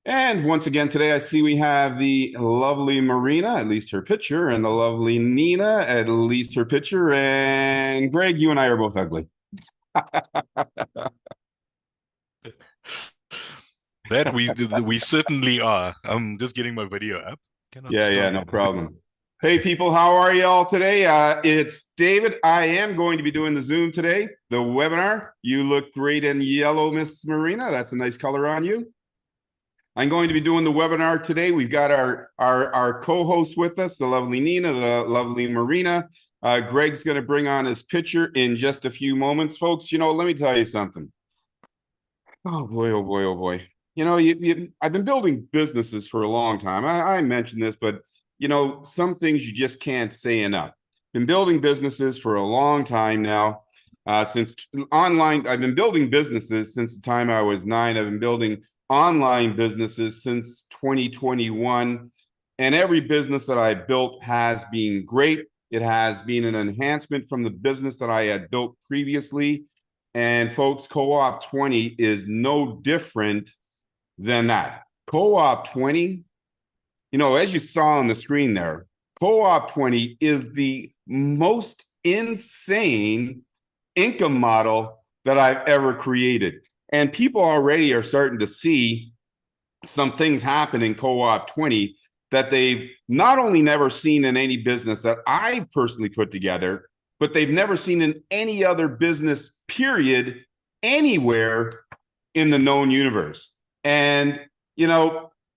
And once again, today I see we have the lovely Marina, at least her picture, and the lovely Nina, at least her picture. And Greg, you and I are both ugly. That we certainly are. I'm just getting my video up. Cannot Yeah, start no it. problem. Hey, people, how are you all today? It's David. I am going to be doing the Zoom today, the webinar. You look great in yellow, Miss Marina. That's a nice color on you. I'm going to be doing the webinar today. We've got our co-hosts with us, the lovely Nina, the lovely Marina. Greg's going to bring on his picture in just a few moments, folks. Let me tell you something. Oh boy, oh boy, oh boy. I've been building businesses for a long time. I mentioned this, but some things you just can't say enough. Been building businesses for a long time now. Since online, I've been building businesses since the time I was 9. I've been building online businesses since 2021. And every business that I built has been great. It has been an enhancement from the business that I had built previously. And folks, Coop20 is no different than that. Coop20, as you saw on the screen there, Coop20 is the most insane income model that I've ever created. And people already are starting to see some things happen in Coop20 that they've not only never seen in any business that I personally put together, but they've never seen in any other business, period, anywhere in the known universe. And,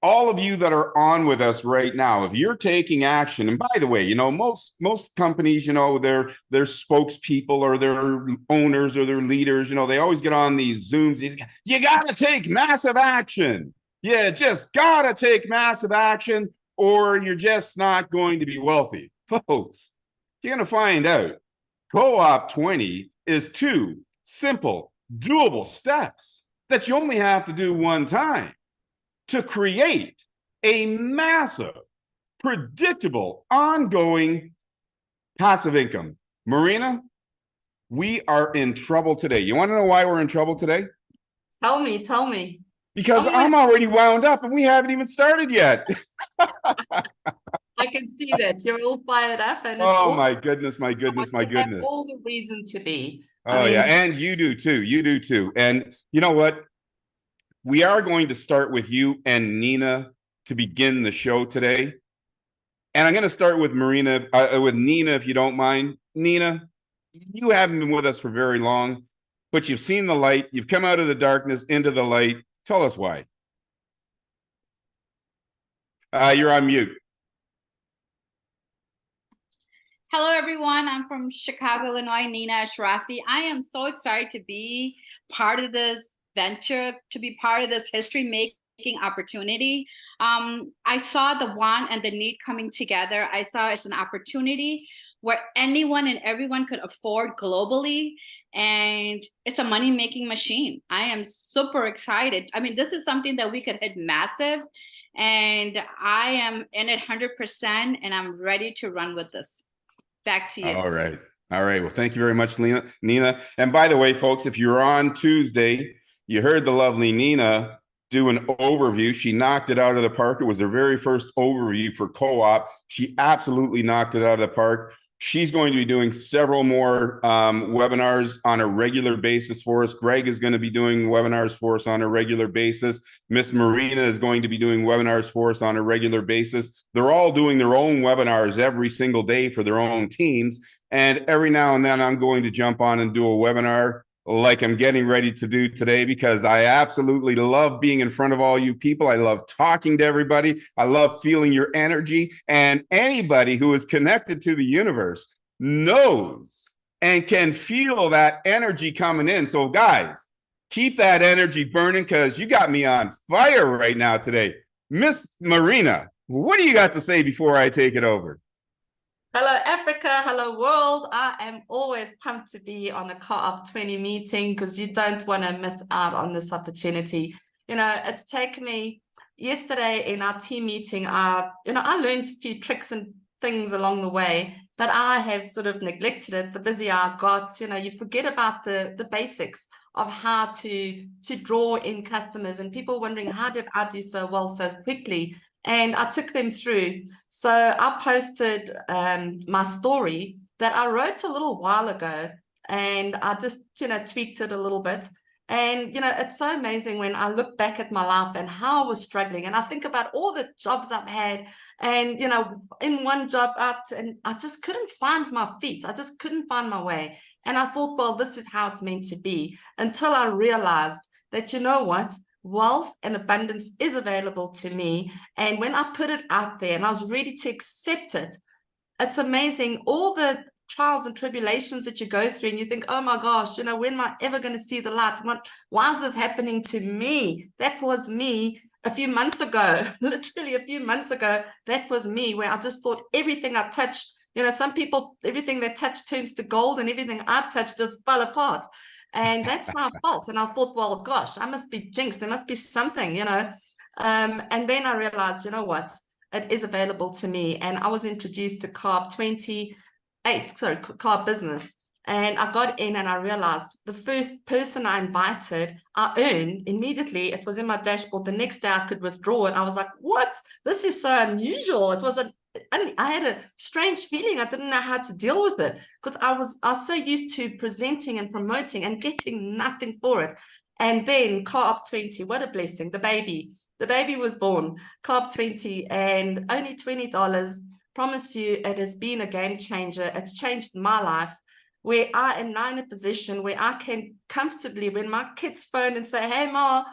all of you that are on with us right now, if you're taking action, and by the way, most companies, their spokespeople or their owners or their leaders, they always get on these Zooms. You got to take massive action. You just got to take massive action or you're just not going to be wealthy. Folks, you're going to find out Coop20 is 2 simple, doable steps that you only have to do one time to create a massive, predictable, ongoing passive income. Marina, we are in trouble today. You want to know why we're in trouble today? Tell me. Because I'm already wound up and we haven't even started yet. I can see that you're all fired up, and it's my goodness, my goodness. Have all the reason to be. Yeah, and you do too. You do too. And you know what? We are going to start with you and Nina to begin the show today. And I'm going to start with Nina, if you don't mind. Nina, you haven't been with us for very long, but you've seen the light. You've come out of the darkness into the light. Tell us why. You're on mute. Hello, everyone. I'm from Chicago, Illinois, Nina Ashrafi. I am so excited to be part of this venture, to be part of this history-making opportunity. I saw the want and the need coming together. I saw it's an opportunity where anyone and everyone could afford globally, and it's a money-making machine. I am super excited. I mean, this is something that we could hit massive, and I am in it 100%, and I'm ready to run with this. Back to you. All right. Well, thank you very much, Nina. And by the way, folks, if you're on Tuesday, you heard the lovely Nina do an overview. She knocked it out of the park. It was her very first overview for Co-op. She absolutely knocked it out of the park. She's going to be doing several more webinars on a regular basis for us. Greg is going to be doing webinars for us on a regular basis. Miss Marina is going to be doing webinars for us on a regular basis. They're all doing their own webinars every single day for their own teams. And every now and then I'm going to jump on and do a webinar like I'm getting ready to do today, because I absolutely love being in front of all you people. I love talking to everybody. I love feeling your energy. And anybody who is connected to the universe knows and can feel that energy coming in. So guys, keep that energy burning, because you got me on fire right now today. Miss Marina, what do you got to say before I take it over? Hello, Africa. Hello, world. I am always pumped to be on the Coop20 meeting, because you don't want to miss out on this opportunity. It's taken me yesterday in our team meeting. I learned a few tricks and things along the way, but I have sort of neglected it. The busier I got, you forget about the basics of how to draw in customers, and people wondering, how did I do so well so quickly? And I took them through. So I posted my story that I wrote a little while ago, and I just, tweaked it a little bit. And, it's so amazing when I look back at my life and how I was struggling. And I think about all the jobs I've had. And, in one job and I just couldn't find my feet. I just couldn't find my way. And I thought, well, this is how it's meant to be, until I realized that, what? Wealth and abundance is available to me. And when I put it out there and I was ready to accept it, it's amazing. All the trials and tribulations that you go through, and you think, oh my gosh, when am I ever going to see the light? Why is this happening to me? That was me a few months ago, literally a few months ago. That was me, where I just thought everything I touched, some people, everything they touch turns to gold, and everything I touched just fell apart. And that's my fault. And I thought, well, gosh, I must be jinxed. There must be something, and then I realized, what? It is available to me. And I was introduced to Coop20, Coop Business. And I got in and I realized the first person I invited, I earned immediately. It was in my dashboard. The next day I could withdraw it. I was like, what? This is so unusual. I had a strange feeling. I didn't know how to deal with it, because I was so used to presenting and promoting and getting nothing for it. And then Coop20, what a blessing. The baby was born, Coop20, and only $20. Promise you, it has been a game changer. It's changed my life, where I am now in a position where I can comfortably, when my kids phone and say, hey, Ma,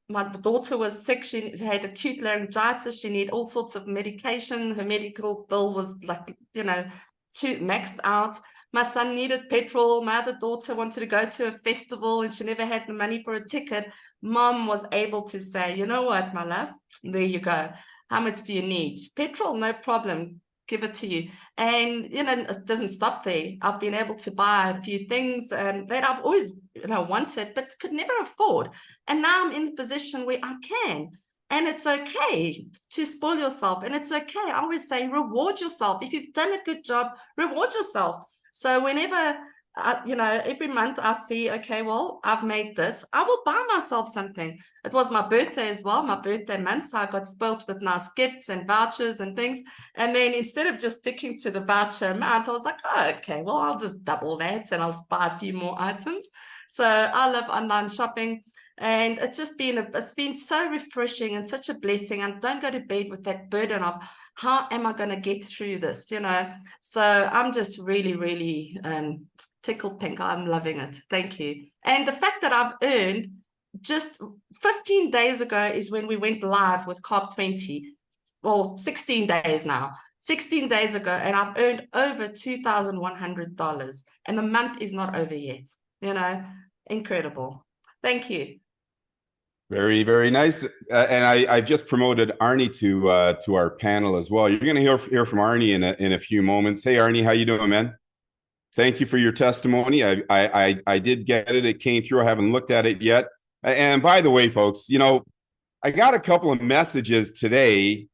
my daughter was sick, she had acute laryngitis, she needed all sorts of medication, her medical bill was like, too maxed out. My son needed petrol, my other daughter wanted to go to a festival and she never had the money for a ticket. Mom was able to say, you know what, my love, there you go. How much do you need? Petrol, no problem. Give it to you. And, it doesn't stop there. I've been able to buy a few things that I've always, wanted, but could never afford. And now I'm in the position where I can. And it's okay to spoil yourself. And it's okay. I always say, reward yourself. If you've done a good job, reward yourself. So whenever, every month I see, okay, well, I've made this, I will buy myself something. It was my birthday as well, my birthday month. So I got spoilt with nice gifts and vouchers and things. And then instead of just sticking to the voucher amount, I was like, oh, okay, well, I'll just double that and I'll buy a few more items. So I love online shopping. And it's been so refreshing and such a blessing. And don't go to bed with that burden of, how am I going to get through this? So I'm just really, really tickled pink. I'm loving it. Thank you. And the fact that I've earned, just 15 days ago is when we went live with Coop20. Well, 16 days now. 16 days ago, and I've earned over $2,100. And the month is not over yet. Incredible. Thank you. Very, very nice. And I just promoted Arnie to our panel as well. You're going to hear from Arnie in a few moments. Hey, Arnie, how you doing, man? Thank you for your testimony. I did get it. It came through. I haven't looked at it yet. And by the way, folks, I got a couple of messages today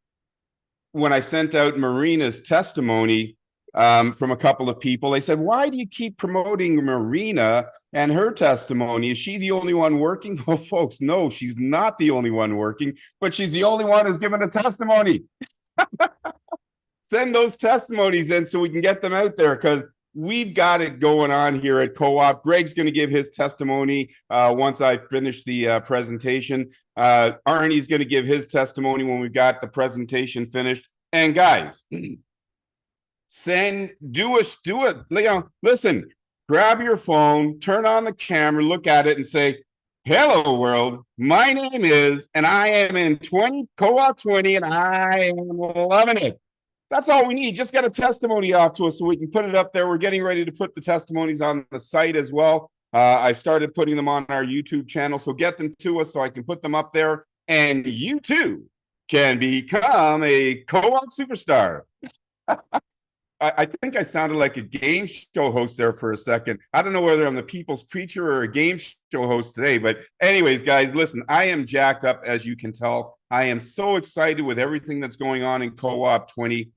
when I sent out Marina's testimony from a couple of people. They said, why do you keep promoting Marina and her testimony? Is she the only one working? Well, folks, no, she's not the only one working, but she's the only one who's given a testimony. Send those testimonies in so we can get them out there, because we've got it going on here at Co-op. Greg's going to give his testimony once I finish the presentation. Arnie's going to give his testimony when we've got the presentation finished. And guys, do it. Listen, grab your phone, turn on the camera, look at it and say, hello world, my name is, and I am in Co-op20 and I am loving it. That's all we need. Just get a testimony off to us so we can put it up there. We're getting ready to put the testimonies on the site as well. I started putting them on our YouTube channel, so get them to us so I can put them up there. And you too can become a Co-op superstar. I think I sounded like a game show host there for a second. I don't know whether I'm the people's preacher or a game show host today. But anyways, guys, listen, I am jacked up, as you can tell. I am so excited with everything that's going on in Co-op20.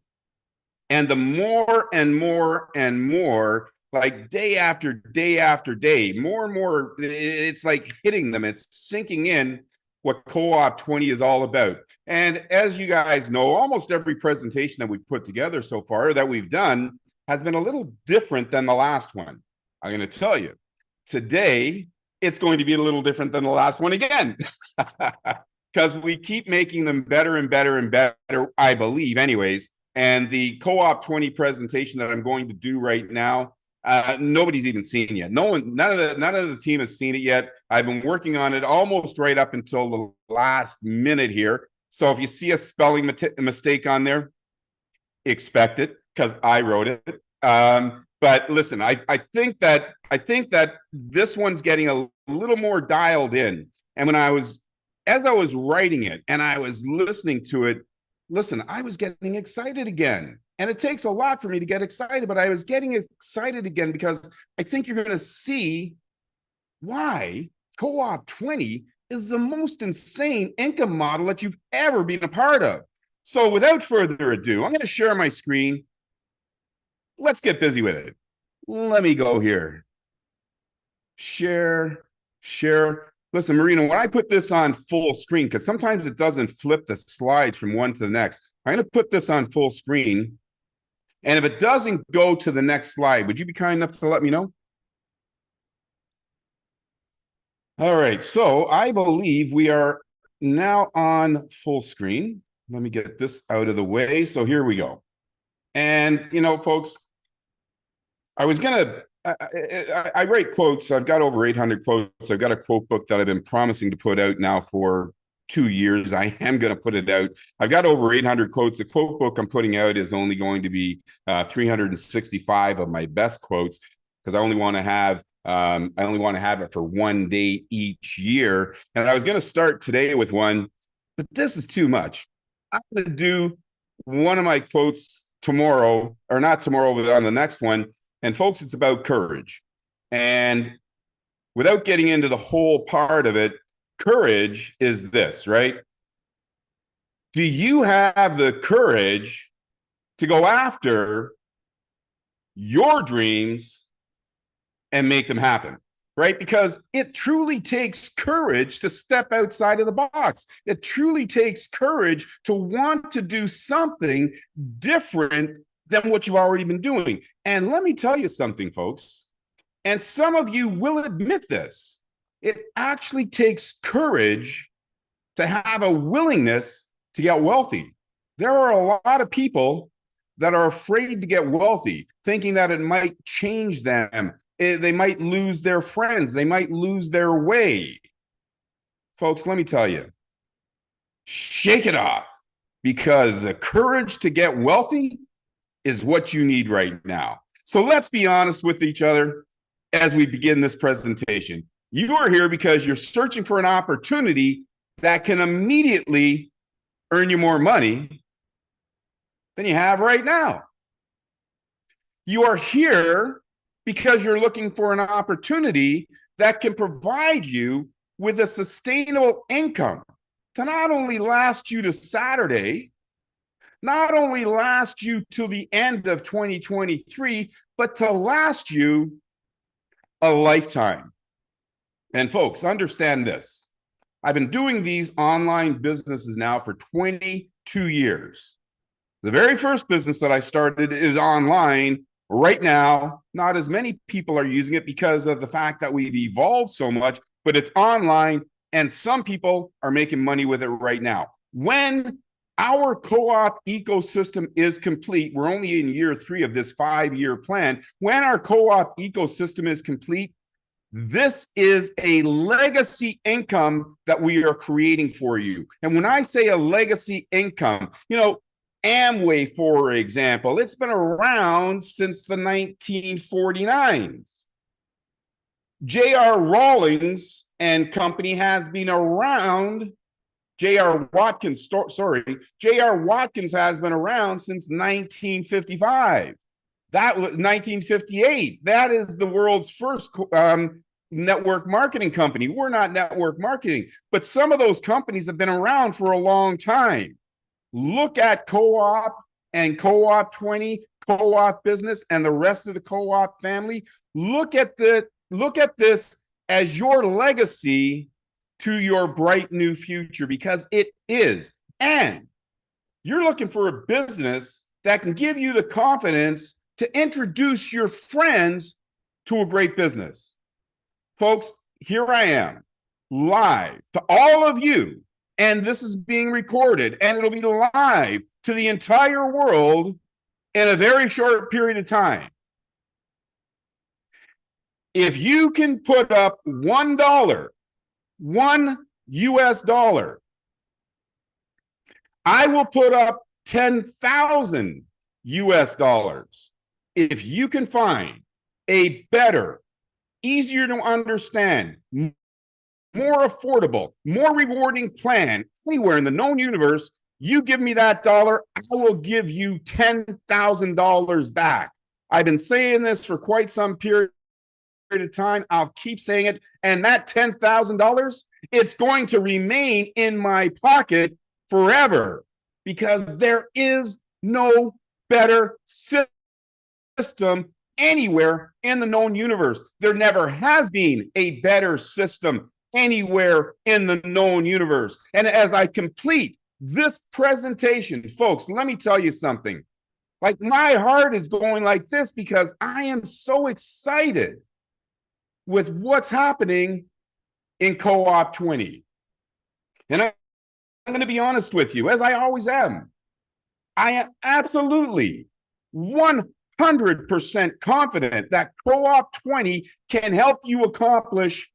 And the more and more and more, like day after day after day, more and more, it's like hitting them. It's sinking in what Co-op20 is all about. And as you guys know, almost every presentation that we've put together so far, that we've done, has been a little different than the last one. I'm going to tell you, today, it's going to be a little different than the last one again. Because we keep making them better and better and better, I believe, anyways. And the Co-op20 presentation that I'm going to do right now, nobody's even seen yet. None of the team has seen it yet. I've been working on it almost right up until the last minute here. So if you see a spelling mistake on there, expect it, because I wrote it. But listen, I think that this one's getting a little more dialed in. And as I was writing it and I was listening to it, listen, I was getting excited again. And it takes a lot for me to get excited, but I was getting excited again because I think you're going to see why Co-op20 is the most insane income model that you've ever been a part of. So without further ado, I'm going to share my screen. Let's get busy with it. Let me go here. Share. Listen, Marina, when I put this on full screen, because sometimes it doesn't flip the slides from one to the next, I'm going to put this on full screen. And if it doesn't go to the next slide, would you be kind enough to let me know? All right, so I believe we are now on full screen. Let me get this out of the way. So here we go. And, you know, folks, I write quotes. I've got over 800 quotes. I've got a quote book that I've been promising to put out now for 2 years. I am going to put it out. I've got over 800 quotes. The quote book I'm putting out is only going to be 365 of my best quotes, because I only want to have it for 1 day each year. And I was going to start today with one, but this is too much. I'm going to do one of my quotes tomorrow, or not tomorrow, but on the next one. And folks, it's about courage. And without getting into the whole part of it, courage is this, right? Do you have the courage to go after your dreams and make them happen, right? Because it truly takes courage to step outside of the box. It truly takes courage to want to do something different than what you've already been doing. And let me tell you something, folks, and some of you will admit this, it actually takes courage to have a willingness to get wealthy. There are a lot of people that are afraid to get wealthy, thinking that it might change them. They might lose their friends. They might lose their way. Folks, let me tell you, shake it off, because the courage to get wealthy is what you need right now. So let's be honest with each other as we begin this presentation. You are here because you're searching for an opportunity that can immediately earn you more money than you have right now. You are here because you're looking for an opportunity that can provide you with a sustainable income to not only last you to Saturday, not only last you till the end of 2023, but to last you a lifetime. And folks, understand this. I've been doing these online businesses now for 22 years. The very first business that I started is online. Right now, not as many people are using it because of the fact that we've evolved so much, but it's online and some people are making money with it right now. When our co-op ecosystem is complete, we're only in year 3 of this 5-year plan. When our co-op ecosystem is complete, this is a legacy income that we are creating for you. And when I say a legacy income, you know, Amway, for example, it's been around since the 1949s. J.R. Rawlings and Company has been around. J.R. Watkins has been around since 1955. That was 1958. That is the world's first network marketing company. We're not network marketing, but some of those companies have been around for a long time. Look at Co-op and Co-op20, Co-op business, and the rest of the Co-op family, look at this as your legacy to your bright new future, because it is. And you're looking for a business that can give you the confidence to introduce your friends to a great business. Folks, here I am, live to all of you, and this is being recorded, and it'll be live to the entire world in a very short period of time. If you can put up $1, $1 US, I will put up 10,000 US. If you can find a better, easier to understand, more affordable, more rewarding plan anywhere in the known universe, you give me that dollar, I will give you $10,000 back. I've been saying this for quite some period of time. I'll keep saying it. And that $10,000, it's going to remain in my pocket forever, because there is no better system anywhere in the known universe. There never has been a better system anywhere in the known universe. And as I complete this presentation, folks, let me tell you something. Like, my heart is going like this because I am so excited with what's happening in Co-op20. And I'm going to be honest with you, as I always am. I am absolutely 100% confident that Co-op20 can help you accomplish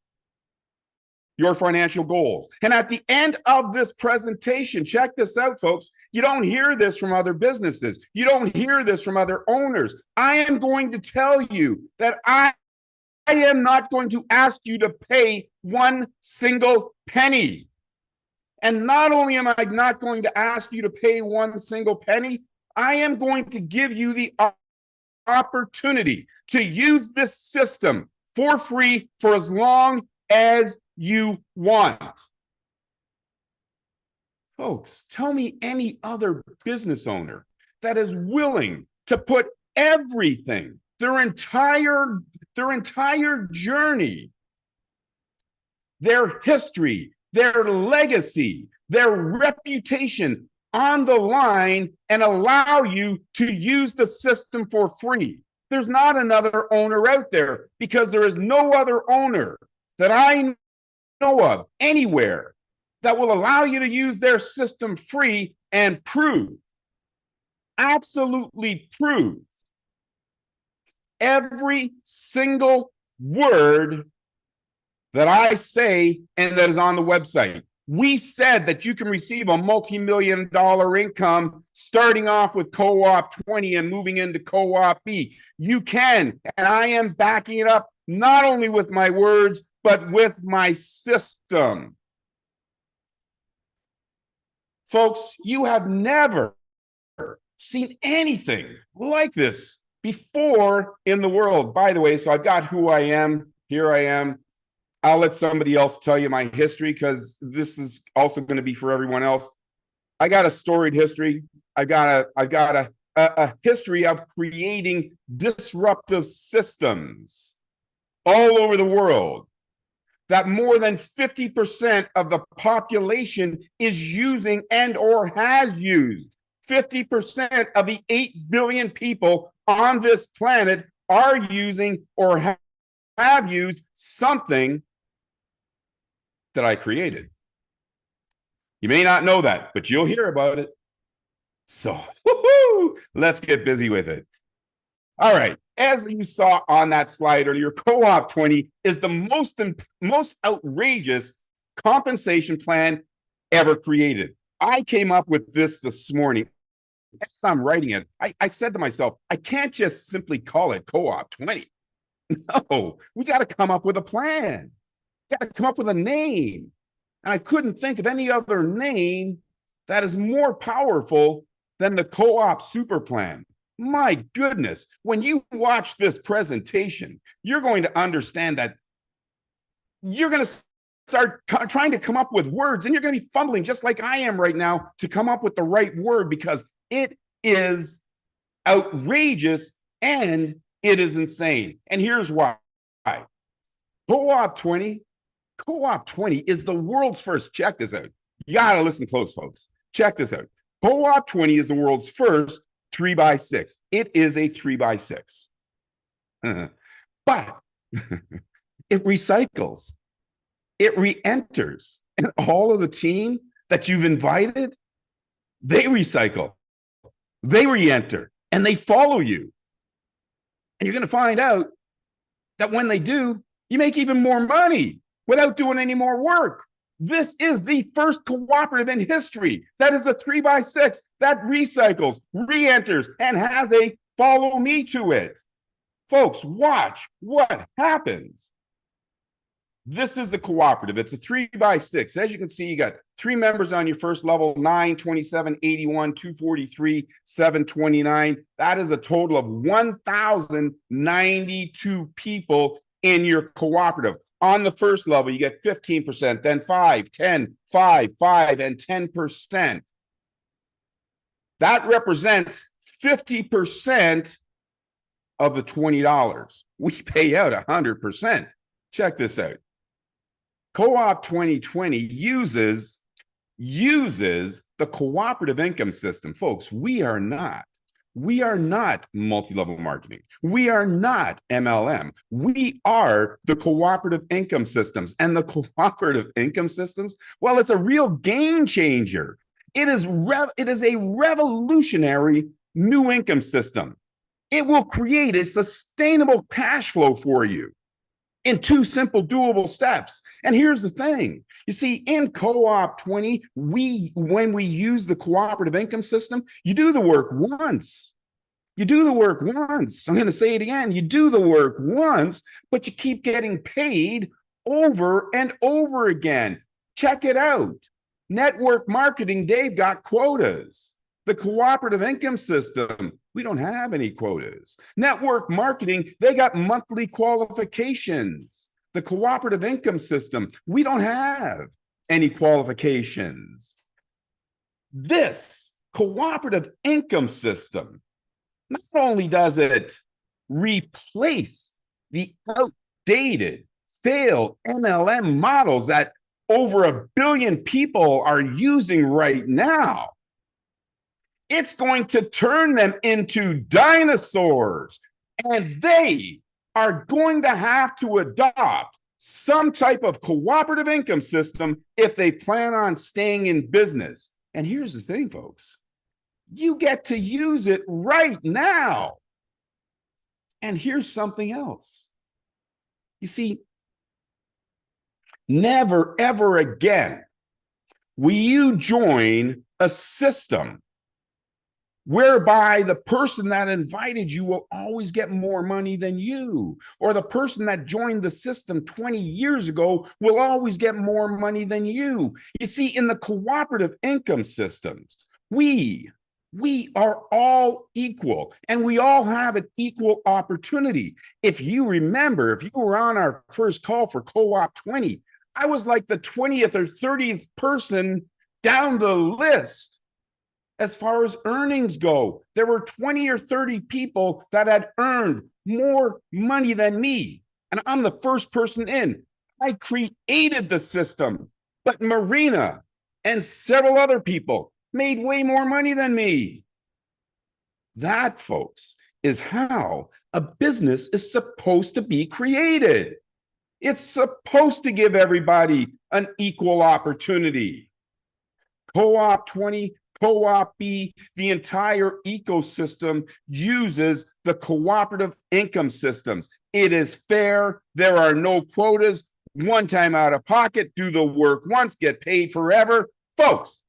your financial goals. And at the end of this presentation, check this out, folks. You don't hear this from other businesses. You don't hear this from other owners. I am going to tell you that I am not going to ask you to pay one single penny. And not only am I not going to ask you to pay one single penny, I am going to give you the opportunity to use this system for free for as long as you want. Folks, tell me any other business owner that is willing to put everything, their entire journey, their history, their legacy, their reputation on the line and allow you to use the system for free. There's not another owner out there, because there is no other owner that I know of anywhere that will allow you to use their system free and prove, absolutely prove, every single word that I say and that is on the website. We said that you can receive a multi-million-dollar income starting off with Co-op20 and moving into Co-op B. You can, and I am backing it up not only with my words, but with my system. Folks, you have never seen anything like this before in the world. By the way, so I've got who I am. Here I am. I'll let somebody else tell you my history, because this is also going to be for everyone else. I got a storied history. I've got a history of creating disruptive systems all over the world that more than 50% of the population is using and or has used. 50% of the 8 billion people on this planet are using or have used something that I created. You may not know that, but you'll hear about it. So let's get busy with it. All right. As you saw on that slide earlier, Co-op20 is the most outrageous compensation plan ever created. I came up with this morning. As I'm writing it, I said to myself, I can't just simply call it Co-op20. No, we got to come up with a plan. Got to come up with a name. And I couldn't think of any other name that is more powerful than the Co-op Super Plan. My goodness, when you watch this presentation, you're going to understand that you're going to start trying to come up with words, and you're going to be fumbling just like I am right now to come up with the right word, because it is outrageous and it is insane. And here's why. Co-op 20 is the world's first, check this out. You gotta listen close, folks. Check this out. Co-op 20 is the world's first 3x6. It is a 3x6. But it recycles, it re-enters, and all of the team that you've invited, they recycle, they re-enter, and they follow you. And you're going to find out that when they do, you make even more money without doing any more work. This is the first cooperative in history that is a 3x6 that recycles, re-enters, and has a follow me to it. Folks, watch what happens. This is a cooperative. It's a 3x6. As you can see, you got 3 members on your first level, 9, 27, 81, 243, 729. That is a total of 1,092 people in your cooperative. On the first level, you get 15%, then 5, 10, 5, 5, and 10%. That represents 50% of the $20. We pay out 100%. Check this out. Co-op 2020 uses the cooperative income system. Folks, we are not multi-level marketing. We are not MLM. We are the cooperative income systems. And the cooperative income systems, well, it's a real game changer. It is a revolutionary new income system. It will create a sustainable cash flow for you in 2 simple, doable steps. And here's the thing. You see, in Co-op 20, when we use the cooperative income system, you do the work once. You do the work once. I'm going to say it again. You do the work once, but you keep getting paid over and over again. Check it out. Network marketing, they've got quotas. The cooperative income system, we don't have any quotas. Network marketing, they got monthly qualifications. The cooperative income system, we don't have any qualifications. This cooperative income system, not only does it replace the outdated, failed MLM models that over 1 billion people are using right now, it's going to turn them into dinosaurs, and they are going to have to adopt some type of cooperative income system if they plan on staying in business. And here's the thing, folks. You get to use it right now. And here's something else. You see, never, ever again will you join a system whereby the person that invited you will always get more money than you, or the person that joined the system 20 years ago will always get more money than you. You see, in the cooperative income systems, we are all equal, and we all have an equal opportunity. If you remember, if you were on our first call for Co-op 20, I was like the 20th or 30th person down the list. As far as earnings go, there were 20 or 30 people that had earned more money than me. And I'm the first person in. I created the system, but Marina and several other people made way more money than me. That, folks, is how a business is supposed to be created. It's supposed to give everybody an equal opportunity. Co-op 20, Co-op B, the entire ecosystem uses the cooperative income systems. It is fair. There are no quotas. One time out of pocket, do the work once, get paid forever. Folks,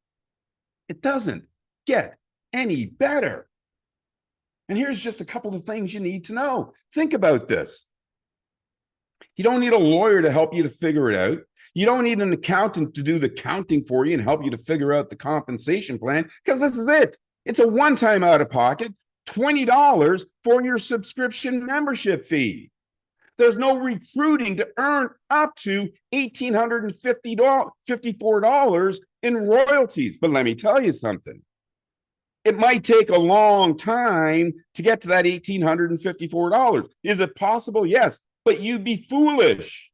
it doesn't get any better. And here's just a couple of things you need to know. Think about this. You don't need a lawyer to help you to figure it out. You don't need an accountant to do the counting for you and help you to figure out the compensation plan, because this is it. It's a one-time out-of-pocket, $20 for your subscription membership fee. There's no recruiting to earn up to $1,854 in royalties. But let me tell you something. it might take a long time to get to that $1,854. Is it possible? Yes, but you'd be foolish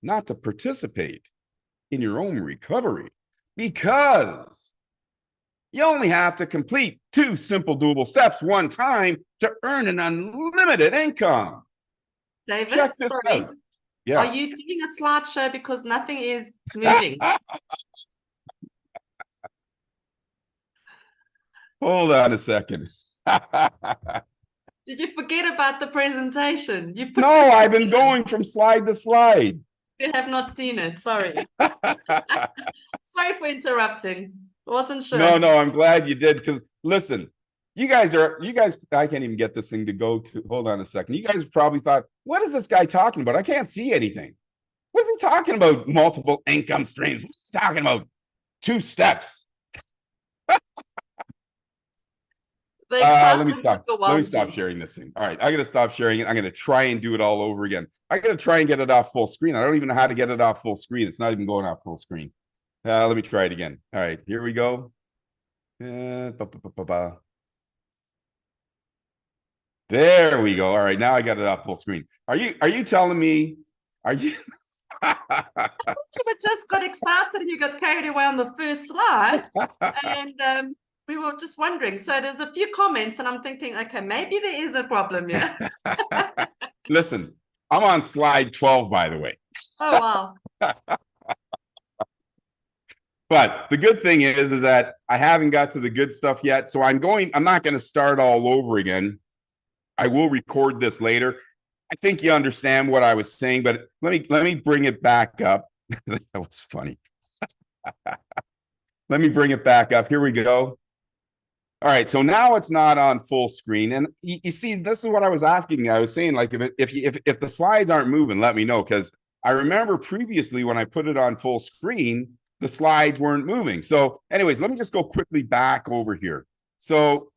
not to participate in your own recovery, because you only have to complete 2 simple doable steps one time to earn an unlimited income. David, Check this sorry. out. Yeah. Are you doing a slideshow because nothing is moving? Hold on a second. Did you forget about the presentation? You put No, this I've been together. going from slide to slide. You have not seen it. Sorry. Sorry for interrupting. Wasn't sure. No, I'm glad you did, because listen, you guys, I can't even get this thing to go to. Hold on a second. You guys probably thought, what is this guy talking about? I can't see anything. What is he talking about? Multiple income streams. What's he talking about? 2 steps. Let me stop sharing this thing. All right, I'm gonna stop sharing it. I'm gonna try and do it all over again. I gotta try and get it off full screen. I don't even know how to get it off full screen. It's not even going off full screen. Let me try it again. All right, here we go. There we go. All right, now I got it off full screen. Are you telling me? Are you? You just got excited and you got carried away on the first slide, and we were just wondering. So there's a few comments, and I'm thinking, okay, maybe there is a problem here. Listen, I'm on slide 12, by the way. Oh wow! But the good thing is that I haven't got to the good stuff yet, so I'm not going to start all over again. I will record this later. I think you understand what I was saying, but let me bring it back up. That was funny. Let me bring it back up. Here we go. All right, so now it's not on full screen, and you see, this is what I was asking. I was saying, like, if the slides aren't moving, let me know, because I remember previously when I put it on full screen, the slides weren't moving. So, anyways, let me just go quickly back over here. So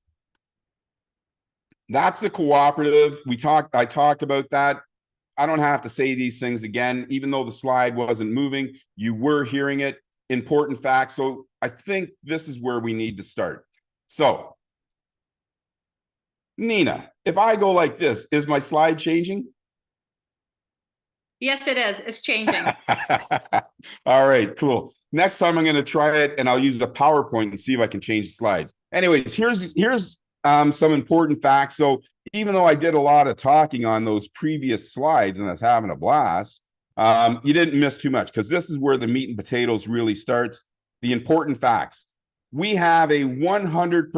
that's the cooperative. I talked about that. I don't have to say these things again, even though the slide wasn't moving. You were hearing it. Important facts. So I think this is where we need to start. So, Nina, if I go like this, is my slide changing? Yes, it is. It's changing. All right, cool. Next time I'm going to try it, and I'll use the PowerPoint and see if I can change the slides. Anyways, here's some important facts. So even though I did a lot of talking on those previous slides and I was having a blast, you didn't miss too much, because this is where the meat and potatoes really starts. The important facts. We have a 100%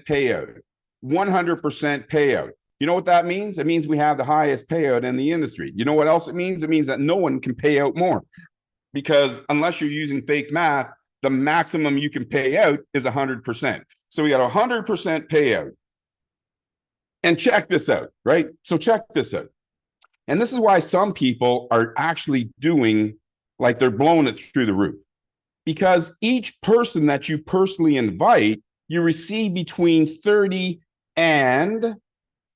payout. 100% payout. You know what that means? It means we have the highest payout in the industry. You know what else it means? It means that no one can pay out more, because unless you're using fake math, the maximum you can pay out is 100%. So we got a 100% payout. And check this out, right? So check this out. And this is why some people are actually doing, like, they're blowing it through the roof. Because each person that you personally invite, you receive between 30 and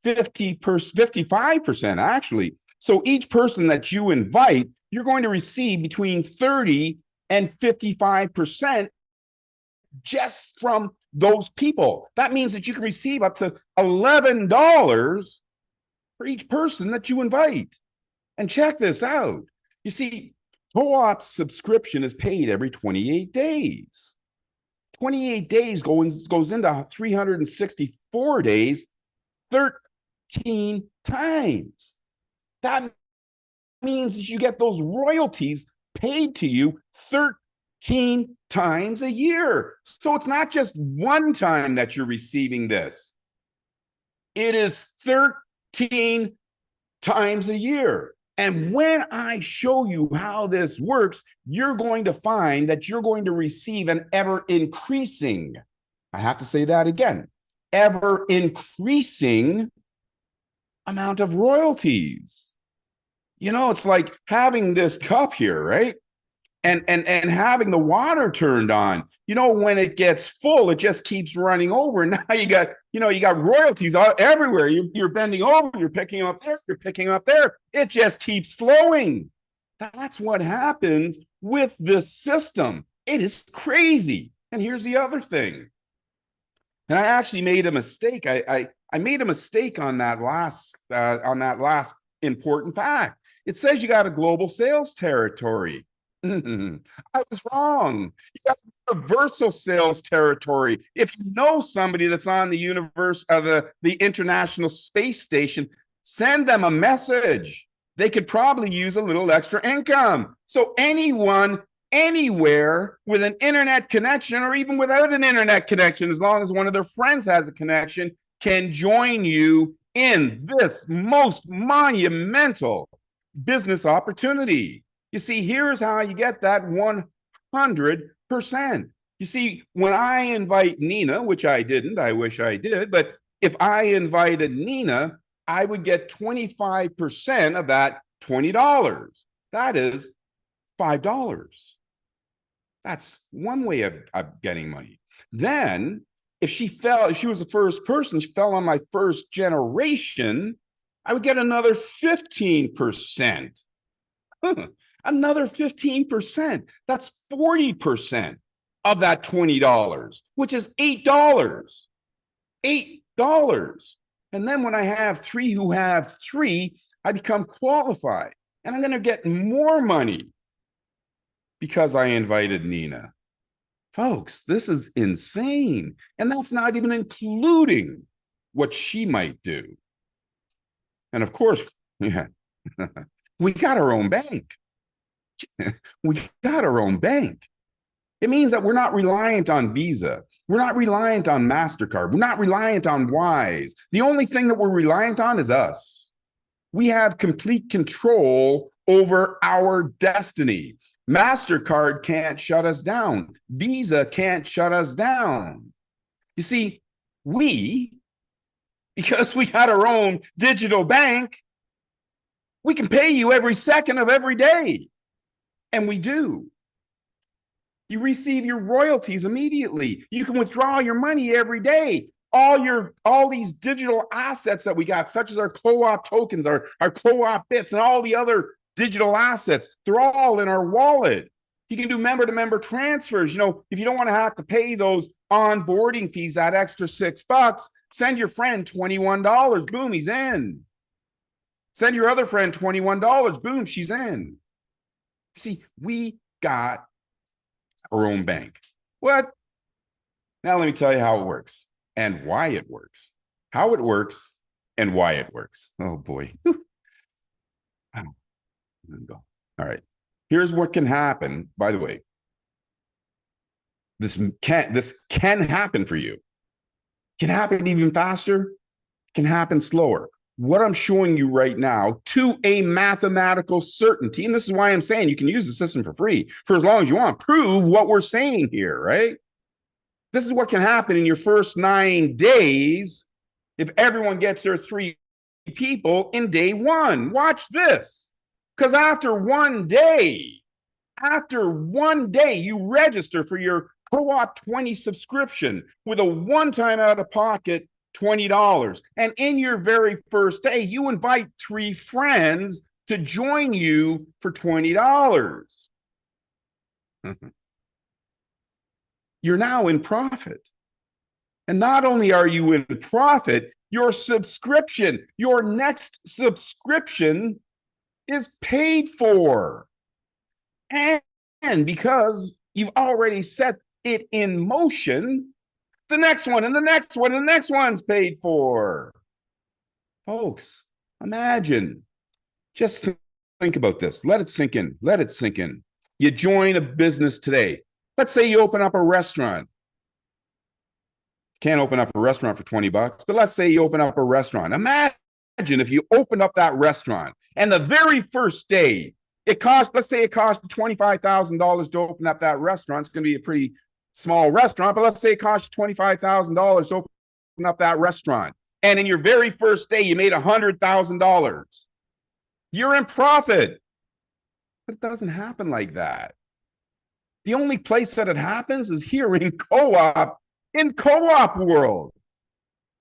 55% actually. So each person that you invite, you're going to receive between 30 and 55% just from those people. That means that you can receive up to $11 for each person that you invite. And check this out. You see, Co-op's subscription is paid every 28 days. 28 days goes into 364 days, 13 times. That means that you get those royalties paid to you 13 times a year. So it's not just one time that you're receiving this. It is 13 times a year. And when I show you how this works, you're going to find that you're going to receive an ever increasing, I have to say that again, ever increasing amount of royalties. You know, it's like having this cup here, right? And having the water turned on. You know, when it gets full, it just keeps running over. And now you got royalties everywhere. You're bending over, you're picking up there, you're picking up there. It just keeps flowing. That's what happens with this system. It is crazy. And here's the other thing. And I actually made a mistake. I made a mistake on that last important fact. It says you got a global sales territory. I was wrong. You got universal sales territory. If you know somebody that's on the universe of the International Space Station, send them a message. They could probably use a little extra income. So anyone, anywhere with an internet connection, or even without an internet connection, as long as one of their friends has a connection, can join you in this most monumental business opportunity. You see, here's how you get that 100%. You see, when I invite Nina, which I didn't, I wish I did, but if I invited Nina, I would get 25% of that $20. That is $5. That's one way of getting money. Then, if she was the first person, she fell on my first generation, I would get another 15%. Another 15%. That's 40% of that $20, which is $8. $8. And then when I have three who have three, I become qualified. And I'm going to get more money because I invited Nina. Folks, this is insane. And that's not even including what she might do. And of course, yeah, we got our own bank. We got our own bank. It means that we're not reliant on Visa. We're not reliant on MasterCard. We're not reliant on Wise. The only thing that we're reliant on is us. We have complete control over our destiny. MasterCard can't shut us down. Visa can't shut us down. You see, because we got our own digital bank, we can pay you every second of every day. And we do. You receive your royalties immediately. You can withdraw your money every day. All these digital assets that we got, such as our co-op tokens, our co-op bits, and all the other digital assets, they're all in our wallet. You can do member-to-member transfers. You know, if you don't want to have to pay those onboarding fees, that extra $6, send your friend $21. Boom, he's in. Send your other friend $21. Boom, she's in. See, we got our own bank. What? Now let me tell you how it works and why it works. How it works and why it works. Oh boy. All right. Here's what can happen. By the way, this can happen for you. Can happen even faster. Can happen slower. What I'm showing you right now to a mathematical certainty, and this is why I'm saying you can use the system for free for as long as you want. Prove what we're saying here, right? This is what can happen in your first 9 days if everyone gets their 3 people in day 1. Watch this. Because after one day, you register for your Coop20 subscription with a one-time out-of-pocket $20. And in your very first day, you invite 3 friends to join you for $20. You're now in profit. And not only are you in profit, your next subscription is paid for. And because you've already set it in motion, the next one and the next one and the next one's paid for. Folks, imagine. Just think about this. Let it sink in. Let it sink in. You join a business today. Let's say you open up a restaurant. Can't open up a restaurant for $20, but let's say you open up a restaurant. Imagine if you open up that restaurant and the very first day, let's say it cost $25,000 to open up that restaurant. It's going to be a pretty small restaurant, but let's say it costs $25,000 to open up that restaurant. And in your very first day, you made $100,000. You're in profit. But it doesn't happen like that. The only place that it happens is here in co-op world.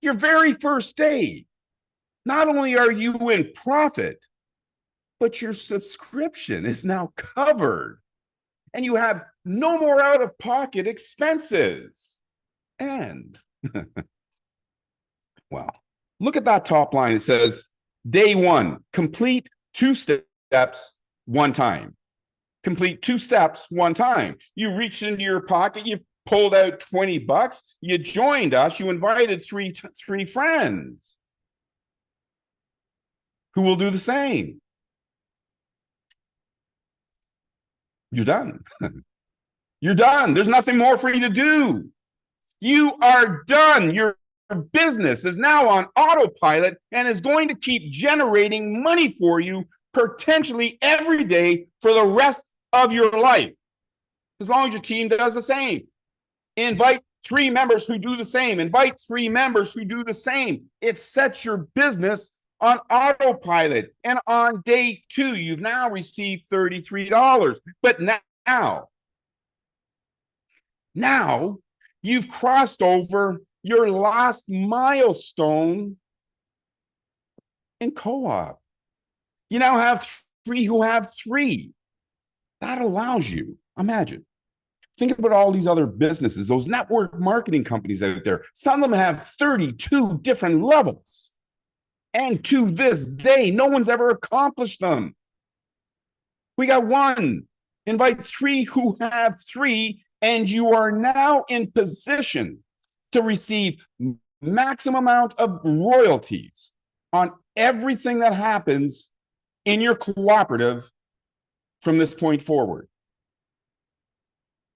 Your very first day. Not only are you in profit, but your subscription is now covered. And you have no more out-of-pocket expenses. And Wow. Look at that top line. It says, day one, complete 2 steps one time. Complete 2 steps one time. You reached into your pocket, you pulled out $20, you joined us, you invited three friends who will do the same. You're done. You're done. There's nothing more for you to do. You are done. Your business is now on autopilot and is going to keep generating money for you potentially every day for the rest of your life, as long as your team does the same. Invite 3 members who do the same. Invite 3 members who do the same. It sets your business on autopilot. And on day 2, you've now received $33. But now you've crossed over your last milestone in co-op. You now have 3 who have 3. That allows you, imagine, think about all these other businesses, those network marketing companies out there. Some of them have 32 different levels. And to this day, no one's ever accomplished them. We got 1. Invite 3 who have 3, and you are now in position to receive maximum amount of royalties on everything that happens in your cooperative from this point forward.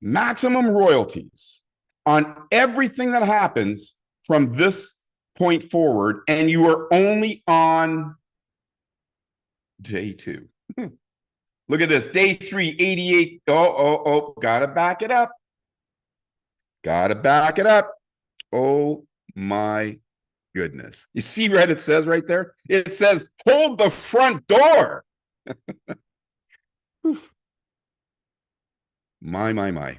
Maximum royalties on everything that happens from this point forward, and you are only on day 2. Look at this, day 3, 88. Gotta back it up. Gotta back it up. Oh my goodness. You see what it says right there? It says, hold the front door. My.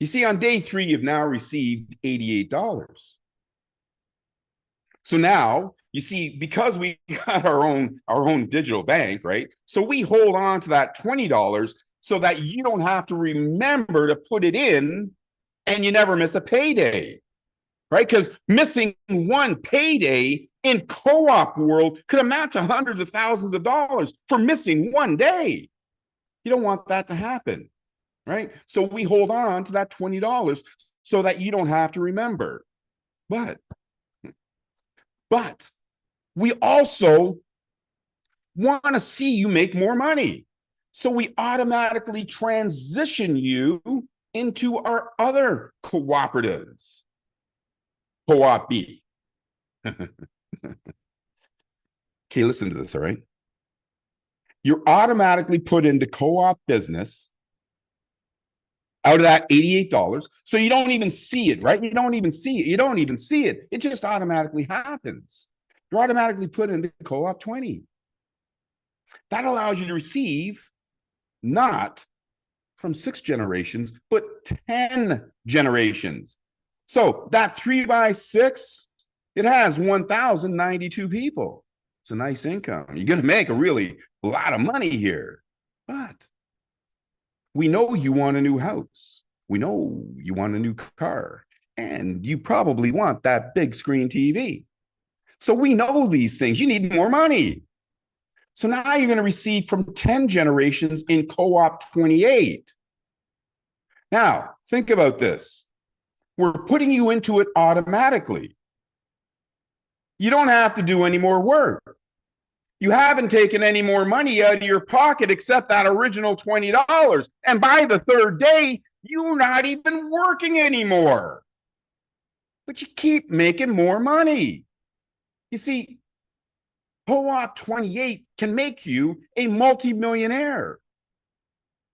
You see, on day 3, you've now received $88. So now, you see, because we got our own digital bank, right? So we hold on to that $20 so that you don't have to remember to put it in and you never miss a payday, right? Because missing 1 payday in co-op world could amount to hundreds of thousands of dollars for missing 1 day. You don't want that to happen, right? So we hold on to that $20 so that you don't have to remember. But we also want to see you make more money. So we automatically transition you into our other cooperatives. Co-op B. Okay, listen to this, all right? You're automatically put into co-op business out of that $88. So you don't even see it, right? You don't even see it. You don't even see it. It just automatically happens. You're automatically put into co-op 20. That allows you to receive not from 6 generations, but 10 generations. So that 3 by 6, it has 1,092 people. It's a nice income. You're going to make a lot of money here. But we know you want a new house. We know you want a new car. And you probably want that big screen TV. So we know these things. You need more money. So now you're going to receive from 10 generations in co-op 28. Now, think about this. We're putting you into it automatically. You don't have to do any more work. You haven't taken any more money out of your pocket except that original $20. And by the 3rd day, you're not even working anymore. But you keep making more money. You see, co-op 28 can make you a multimillionaire.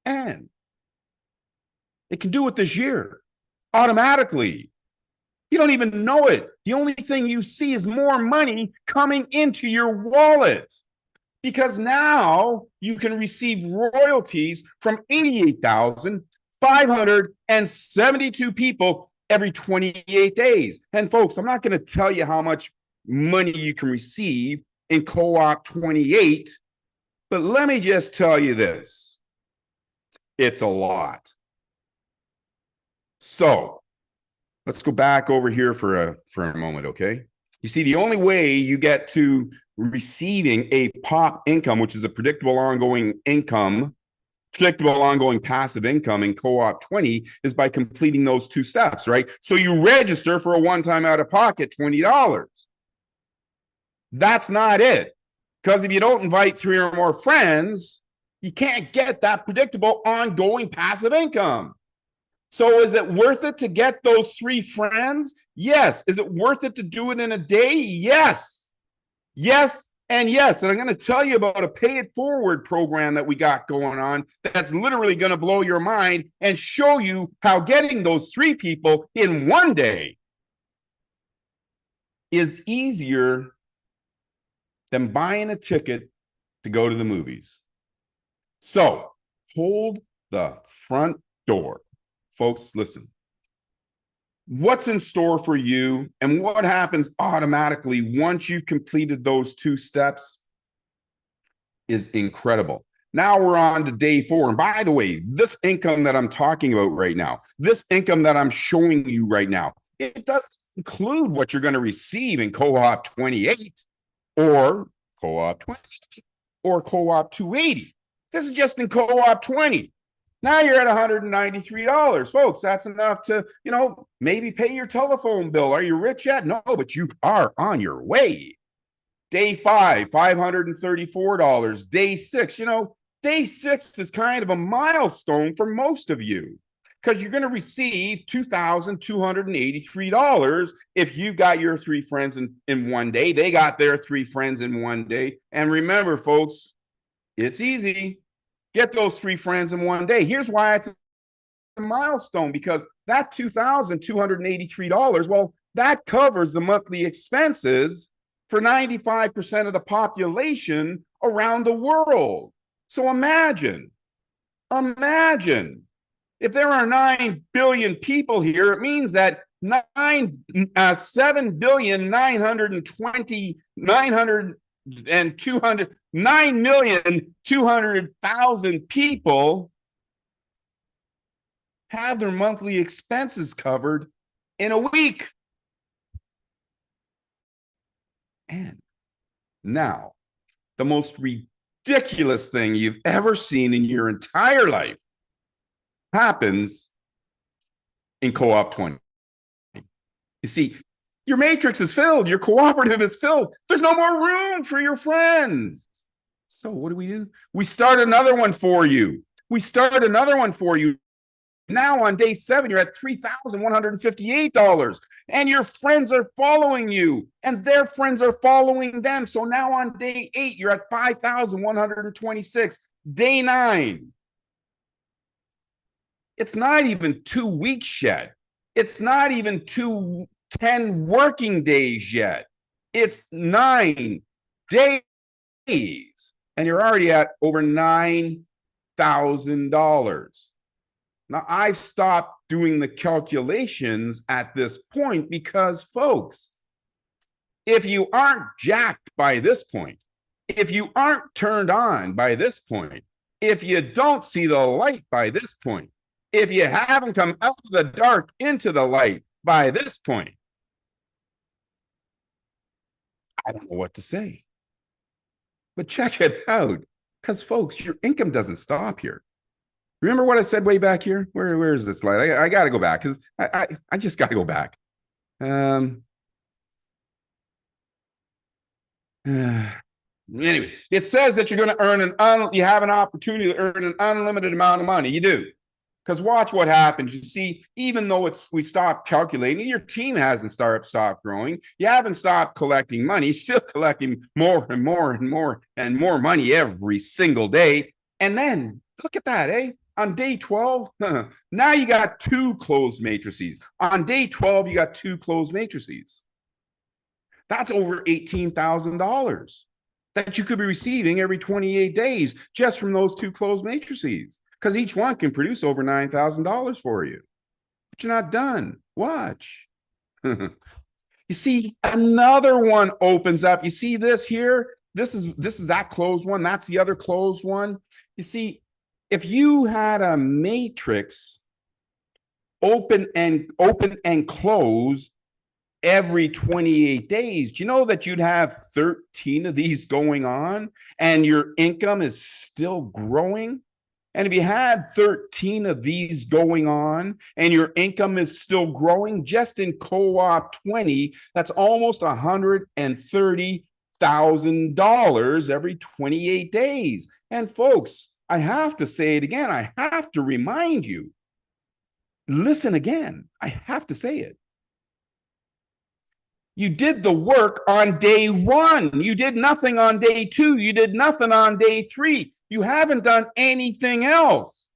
And it can do it this year, automatically. You don't even know it. The only thing you see is more money coming into your wallet, because now you can receive royalties from 88,572 people every 28 days. And folks, I'm not going to tell you how much money you can receive in co-op 28, but let me just tell you this. It's a lot. So Let's go back over here for a moment, okay? You see, the only way you get to receiving a POP income, which is a predictable ongoing income, predictable ongoing passive income in Co-op 20, is by completing those two steps, right? So you register for a one-time out-of-pocket $20. That's not it. Because if you don't invite 3 or more friends, you can't get that predictable ongoing passive income. So is it worth it to get those 3 friends? Yes. Is it worth it to do it in a day? Yes. Yes and yes. And I'm going to tell you about a pay it forward program that we got going on that's literally going to blow your mind and show you how getting those 3 people in one day is easier than buying a ticket to go to the movies. So hold the front door. Folks, listen. What's in store for you and what happens automatically once you've completed those 2 steps is incredible. Now we're on to day 4. And by the way, this income that I'm talking about right now, this income that I'm showing you right now, it doesn't include what you're going to receive in Co-op 28 or Co-op 20 or Co-op 280. This is just in Co-op 20. Now you're at $193, folks. That's enough to, maybe pay your telephone bill. Are you rich yet? No, but you are on your way. Day 5, $534. Day 6, day 6 is kind of a milestone for most of you because you're going to receive $2,283 if you got your 3 friends in one day. They got their 3 friends in one day. And remember, folks, it's easy. Get those 3 friends in one day. Here's why it's a milestone, because that $2,283, well, that covers the monthly expenses for 95% of the population around the world. So imagine if there are 9 billion people here, it means that 9,200,000 people have their monthly expenses covered in a week. And now, the most ridiculous thing you've ever seen in your entire life happens in Co-op 20. You see, your matrix is filled. Your cooperative is filled. There's no more room for your friends. So what do? We start another one for you. Now on day 7, you're at $3,158. And your friends are following you. And their friends are following them. So now on day 8, you're at $5,126. Day 9. It's not even 2 weeks yet. It's not even 10 working days yet. It's 9 days. And you're already at over $9,000. Now, I've stopped doing the calculations at this point because, folks, if you aren't jacked by this point, if you aren't turned on by this point, if you don't see the light by this point, if you haven't come out of the dark into the light by this point, I don't know what to say. But check it out, because, folks, your income doesn't stop here. Remember what I said way back here? Where is this slide? I got to go back because I just got to go back. Anyways, it says that you're going to earn you have an opportunity to earn an unlimited amount of money. You do. Because watch what happens. You see, even though we stopped calculating, your team hasn't stopped growing. You haven't stopped collecting money. You're still collecting more and more and more and more money every single day. And then look at that, eh? On day 12, now you got 2 closed matrices. On day 12, you got 2 closed matrices. That's over $18,000 that you could be receiving every 28 days just from those 2 closed matrices. Because each one can produce over $9,000 for you. But you're not done. Watch. You see, another one opens up. You see this here? This is that closed one. That's the other closed one. You see, if you had a matrix open and close every 28 days, do you know that you'd have 13 of these going on and your income is still growing? And if you had 13 of these going on and your income is still growing, just in Coop20, that's almost $130,000 every 28 days. And folks, I have to say it again. I have to remind you. Listen again. I have to say it. You did the work on day 1. You did nothing on day 2. You did nothing on day 3. You haven't done anything else.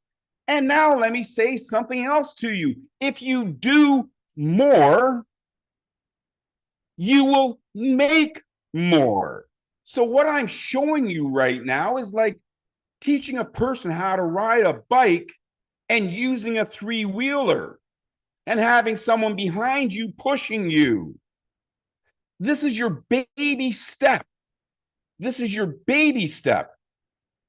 And now let me say something else to you. If you do more, you will make more. So what I'm showing you right now is like teaching a person how to ride a bike and using a 3-wheeler and having someone behind you pushing you. This is your baby step. This is your baby step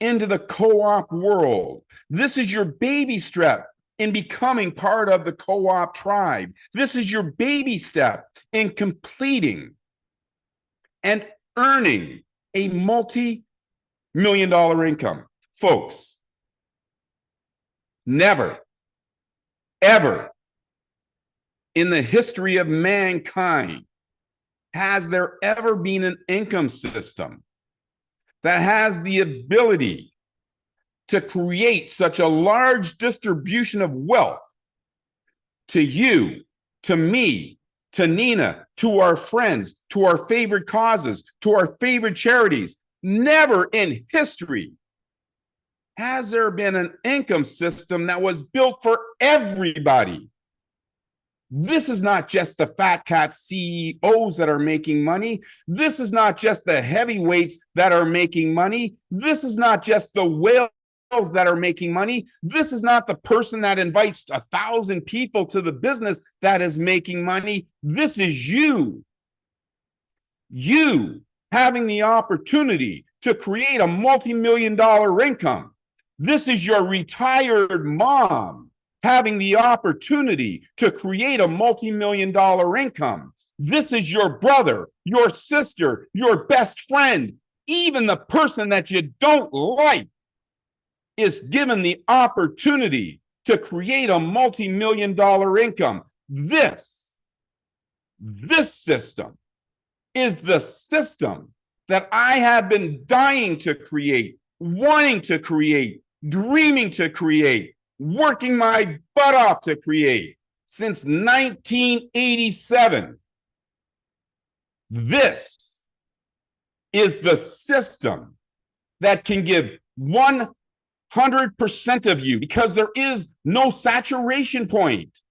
into the co-op world. This is your baby step in becoming part of the co-op tribe. This is your baby step in completing and earning a multi-million-dollar income. Folks, never, ever in the history of mankind has there ever been an income system that has the ability to create such a large distribution of wealth to you, to me, to Nina, to our friends, to our favorite causes, to our favorite charities? Never in history has there been an income system that was built for everybody. This is not just the fat cat CEOs that are making money. This is not just the heavyweights that are making money. This is not just the whales that are making money. This is not the person that invites 1,000 people to the business that is making money. This is you. You having the opportunity to create a multi-million-dollar income. This is your retired mom having the opportunity to create a multi-million-dollar income. This is your brother, your sister, your best friend, even the person that you don't like is given the opportunity to create a multi-million-dollar income. This system is the system that I have been dying to create, wanting to create, dreaming to create, working my butt off to create since 1987. This is the system that can give 100% of you, because there is no saturation point,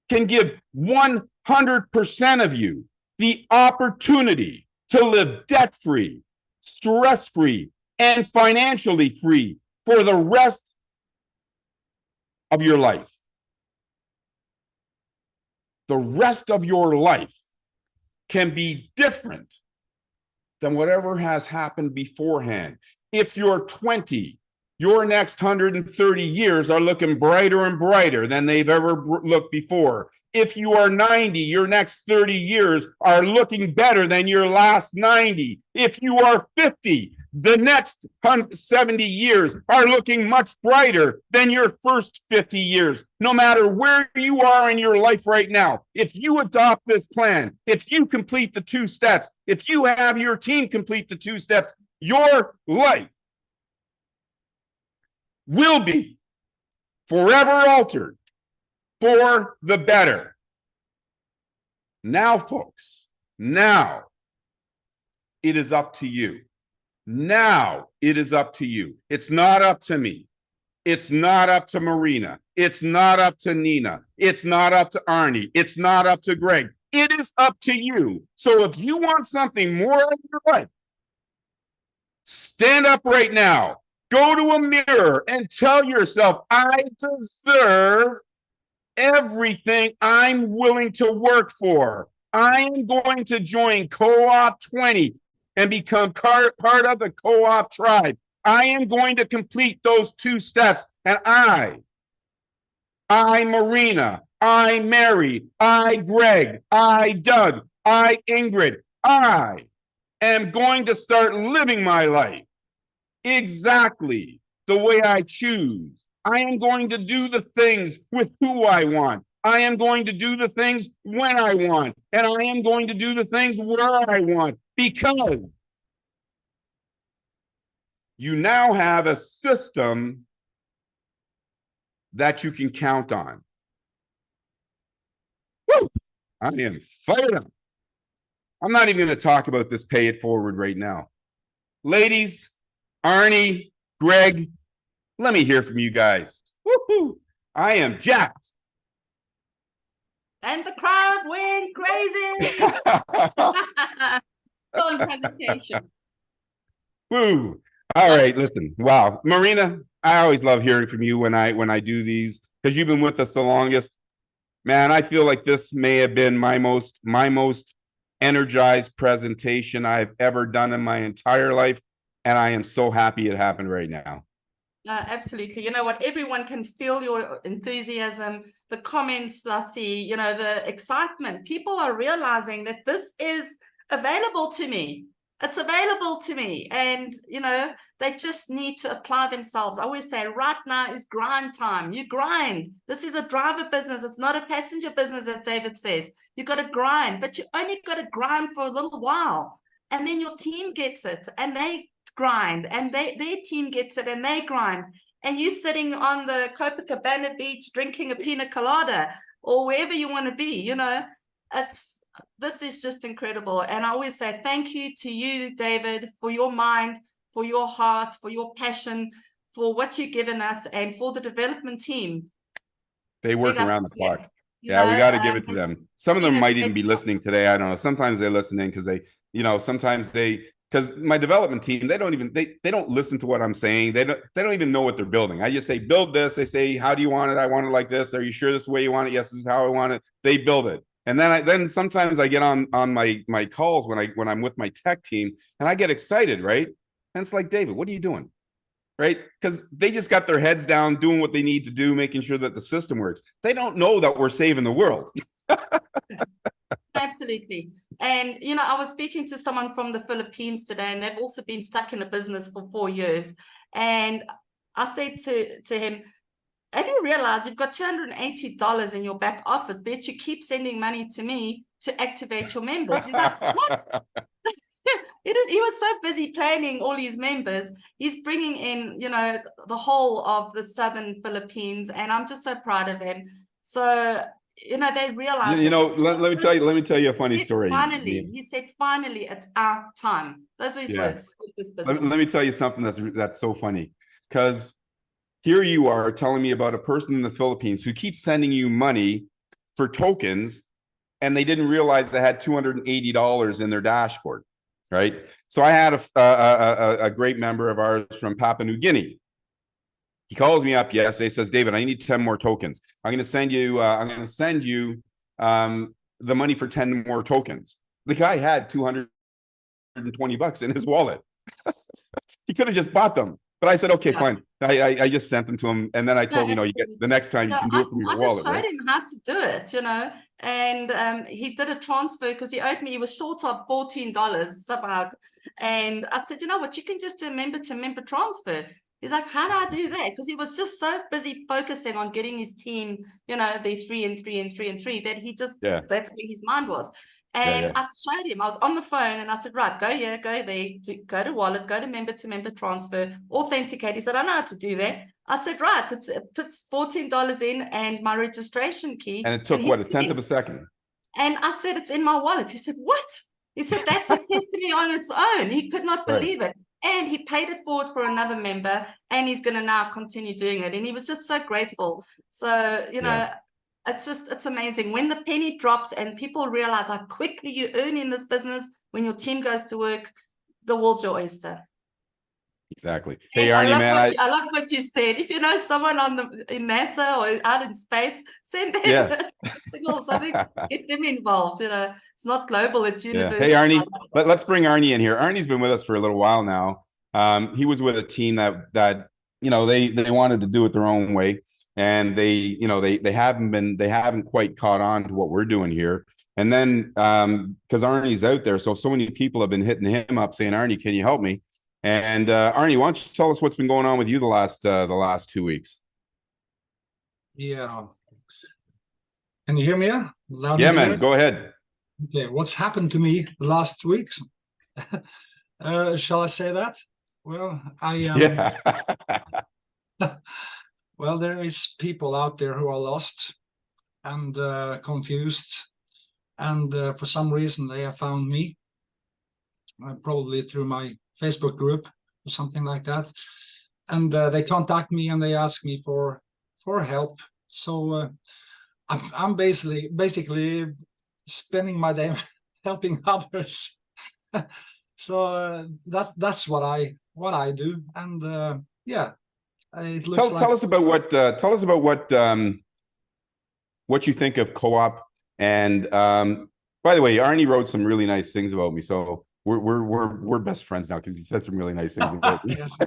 can give 100% of you the opportunity to live debt-free, stress-free, and financially free for the rest of your life. The rest of your life can be different than whatever has happened beforehand. If you're 20, your next 130 years are looking brighter and brighter than they've ever looked before. If you are 90, your next 30 years are looking better than your last 90. If you are 50, the next 70 years are looking much brighter than your first 50 years. No matter where you are in your life right now, if you adopt this plan, if you complete the 2 steps, if you have your team complete the 2 steps, your life will be forever altered for the better. Now, folks, now it is up to you. Now it is up to you. It's not up to me. It's not up to Marina. It's not up to Nina. It's not up to Arnie. It's not up to Greg. It is up to you. So if you want something more in your life, stand up right now. Go to a mirror and tell yourself, I deserve everything I'm willing to work for. I am going to join Coop20 and become part of the co-op tribe. I am going to complete those 2 steps. And I, Marina, I, Mary, I, Greg, I, Doug, I, Ingrid, I am going to start living my life exactly the way I choose. I am going to do the things with who I want. I am going to do the things when I want. And I am going to do the things where I want, because you now have a system that you can count on. Woo! I am fired up. I'm not even going to talk about this pay it forward right now. Ladies, Arnie, Greg, let me hear from you guys. Woohoo! I am jacked. And the crowd went crazy. Excellent presentation. Woo! All right, listen. Wow, Marina, I always love hearing from you when I do these, because you've been with us the longest. Man, I feel like this may have been my most energized presentation I've ever done in my entire life, and I am so happy it happened right now. Absolutely. You know what? Everyone can feel your enthusiasm, the comments I see, you know, the excitement. People are realizing that this is available to me. It's available to me. And, you know, they just need to apply themselves. I always say right now is grind time. You grind. This is a driver business. It's not a passenger business, as David says. You got to grind, but you only got to grind for a little while. And then your team gets it and they grind, and their team gets it and they grind, and you sitting on the Copacabana beach drinking a pina colada or wherever you want to be, you know, this is just incredible. And I always say thank you to you, David, for your mind, for your heart, for your passion, for what you've given us, and for the development team. They work around the clock. You Yeah, know, we got to give it to them. Some of them being a might even great be listening today. I don't know. Sometimes they're listening because they, you know, sometimes they, because my development team, they don't listen to what I'm saying. They don't even know what they're building. I just say, build this. They say, how do you want it? I want it like this. Are you sure this is the way you want it? Yes, this is how I want it. They build it. And then sometimes I get on my calls when I'm with my tech team, and I get excited, right? And it's like, David, what are you doing? Right? Because they just got their heads down doing what they need to do, making sure that the system works. They don't know that we're saving the world. Absolutely. And, you know, I was speaking to someone from the Philippines today, and they've also been stuck in a business for 4 years. And I said to him, have you realized you've got $280 in your back office, but you keep sending money to me to activate your members? He's like, what? He was so busy planning all his members. He's bringing in, you know, the whole of the southern Philippines, and I'm just so proud of him. So, you know, they realize. You know, let me tell you a funny story. Finally, he said, finally, it's our time. Those were his words with this business. Let me tell you something that's so funny, because here you are telling me about a person in the Philippines who keeps sending you money for tokens, and they didn't realize they had $280 in their dashboard, right? So I had a great member of ours from Papua New Guinea. He calls me up yesterday, says, David, I need 10 more tokens. I'm going to send you the money for 10 more tokens. The guy had $220 in his wallet. He could have just bought them. But I said, okay, fine. I just sent them to him. And then I told him, you know, you get the next time you can do it from your wallet. I just showed him how to do it, you know, and he did a transfer because he owed me, he was short of $14 somehow. And I said, you know what, you can just do a member to member transfer. He's like, how do I do that? Because he was just so busy focusing on getting his team, you know, they 3 and 3 and 3 and 3, that he just, that's where his mind was. And I showed him, I was on the phone and I said, right, go here, go there, go to wallet, go to member transfer, authenticate. He said, I know how to do that. I said, right, it puts $14 in and my registration key. And it took, what, a tenth of a second? And I said, it's in my wallet. He said, what? He said, that's a testimony on its own. He could not believe it. And he paid it forward for another member, and he's going to now continue doing it. And he was just so grateful. So, you know, it's amazing when the penny drops and people realize how quickly you earn in this business. When your team goes to work, the world's your oyster. Exactly. Hey, Arnie, I love what you said. If you know someone in NASA or out in space, send them signals. I think get them involved. You know, it's not global; it's universal. Hey, Arnie, let's bring Arnie in here. Arnie's been with us for a little while now. He was with a team that you know they wanted to do it their own way. and they haven't quite caught on to what we're doing here. And then because Arnie's out there, so many people have been hitting him up saying, Arnie, can you help me? And Arnie, why don't you tell us what's been going on with you the last 2 weeks? Yeah. Can you hear me? Loud Yeah, and man, clear? go ahead. Okay, what's happened to me the last weeks? Shall I say that? Well, Yeah. well, there is people out there who are lost and confused, and for some reason they have found me, probably through my Facebook group or something like that, and they contact me and they ask me for help. So I'm basically spending my day helping others. So that's what I do, and yeah, it looks like. Tell us about what you think of Co-op. And by the way, Arnie wrote some really nice things about me, so we're best friends now because he said some really nice things about me. Yes.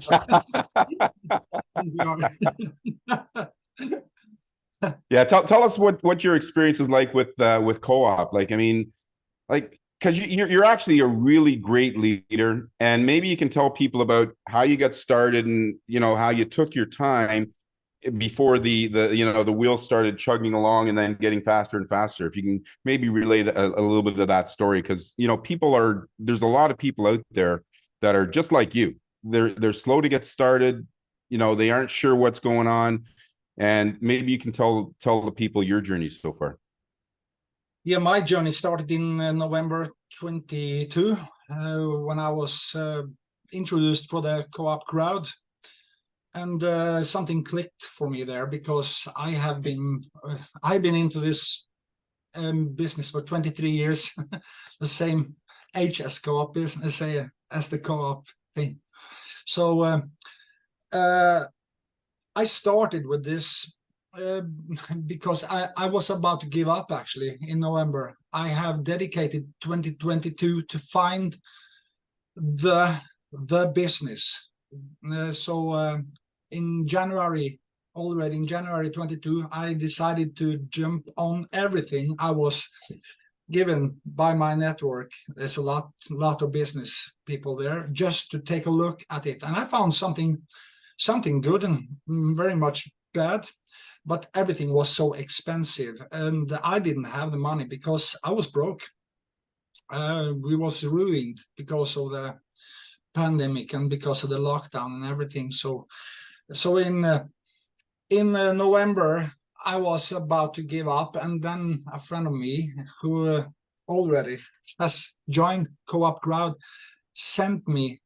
Yeah, tell us what your experience is like with Co-op. Like, I mean, like, because you're actually a really great leader, and maybe you can tell people about how you got started and how you took your time before the wheels started chugging along and then getting faster and faster. If you can maybe relay a little bit of that story, because there's a lot of people out there that are just like you. They're slow to get started. They aren't sure what's going on, and maybe you can tell the people your journey so far. Yeah, my journey started in November 22 when I was introduced for the Co-op crowd, and something clicked for me there, because I've been into this business for 23 years, the same age as Co-op business, as the Co-op thing. So I started with this because I was about to give up actually in November. I have dedicated 2022 to find the business. So in January 22, I decided to jump on everything I was given by my network. There's a lot of business people there, just to take a look at it. And I found something good and very much bad, but everything was so expensive, and I didn't have the money because I was broke. We was ruined because of the pandemic and because of the lockdown and everything. So in November, I was about to give up, and then a friend of me who already has joined Co-op crowd sent me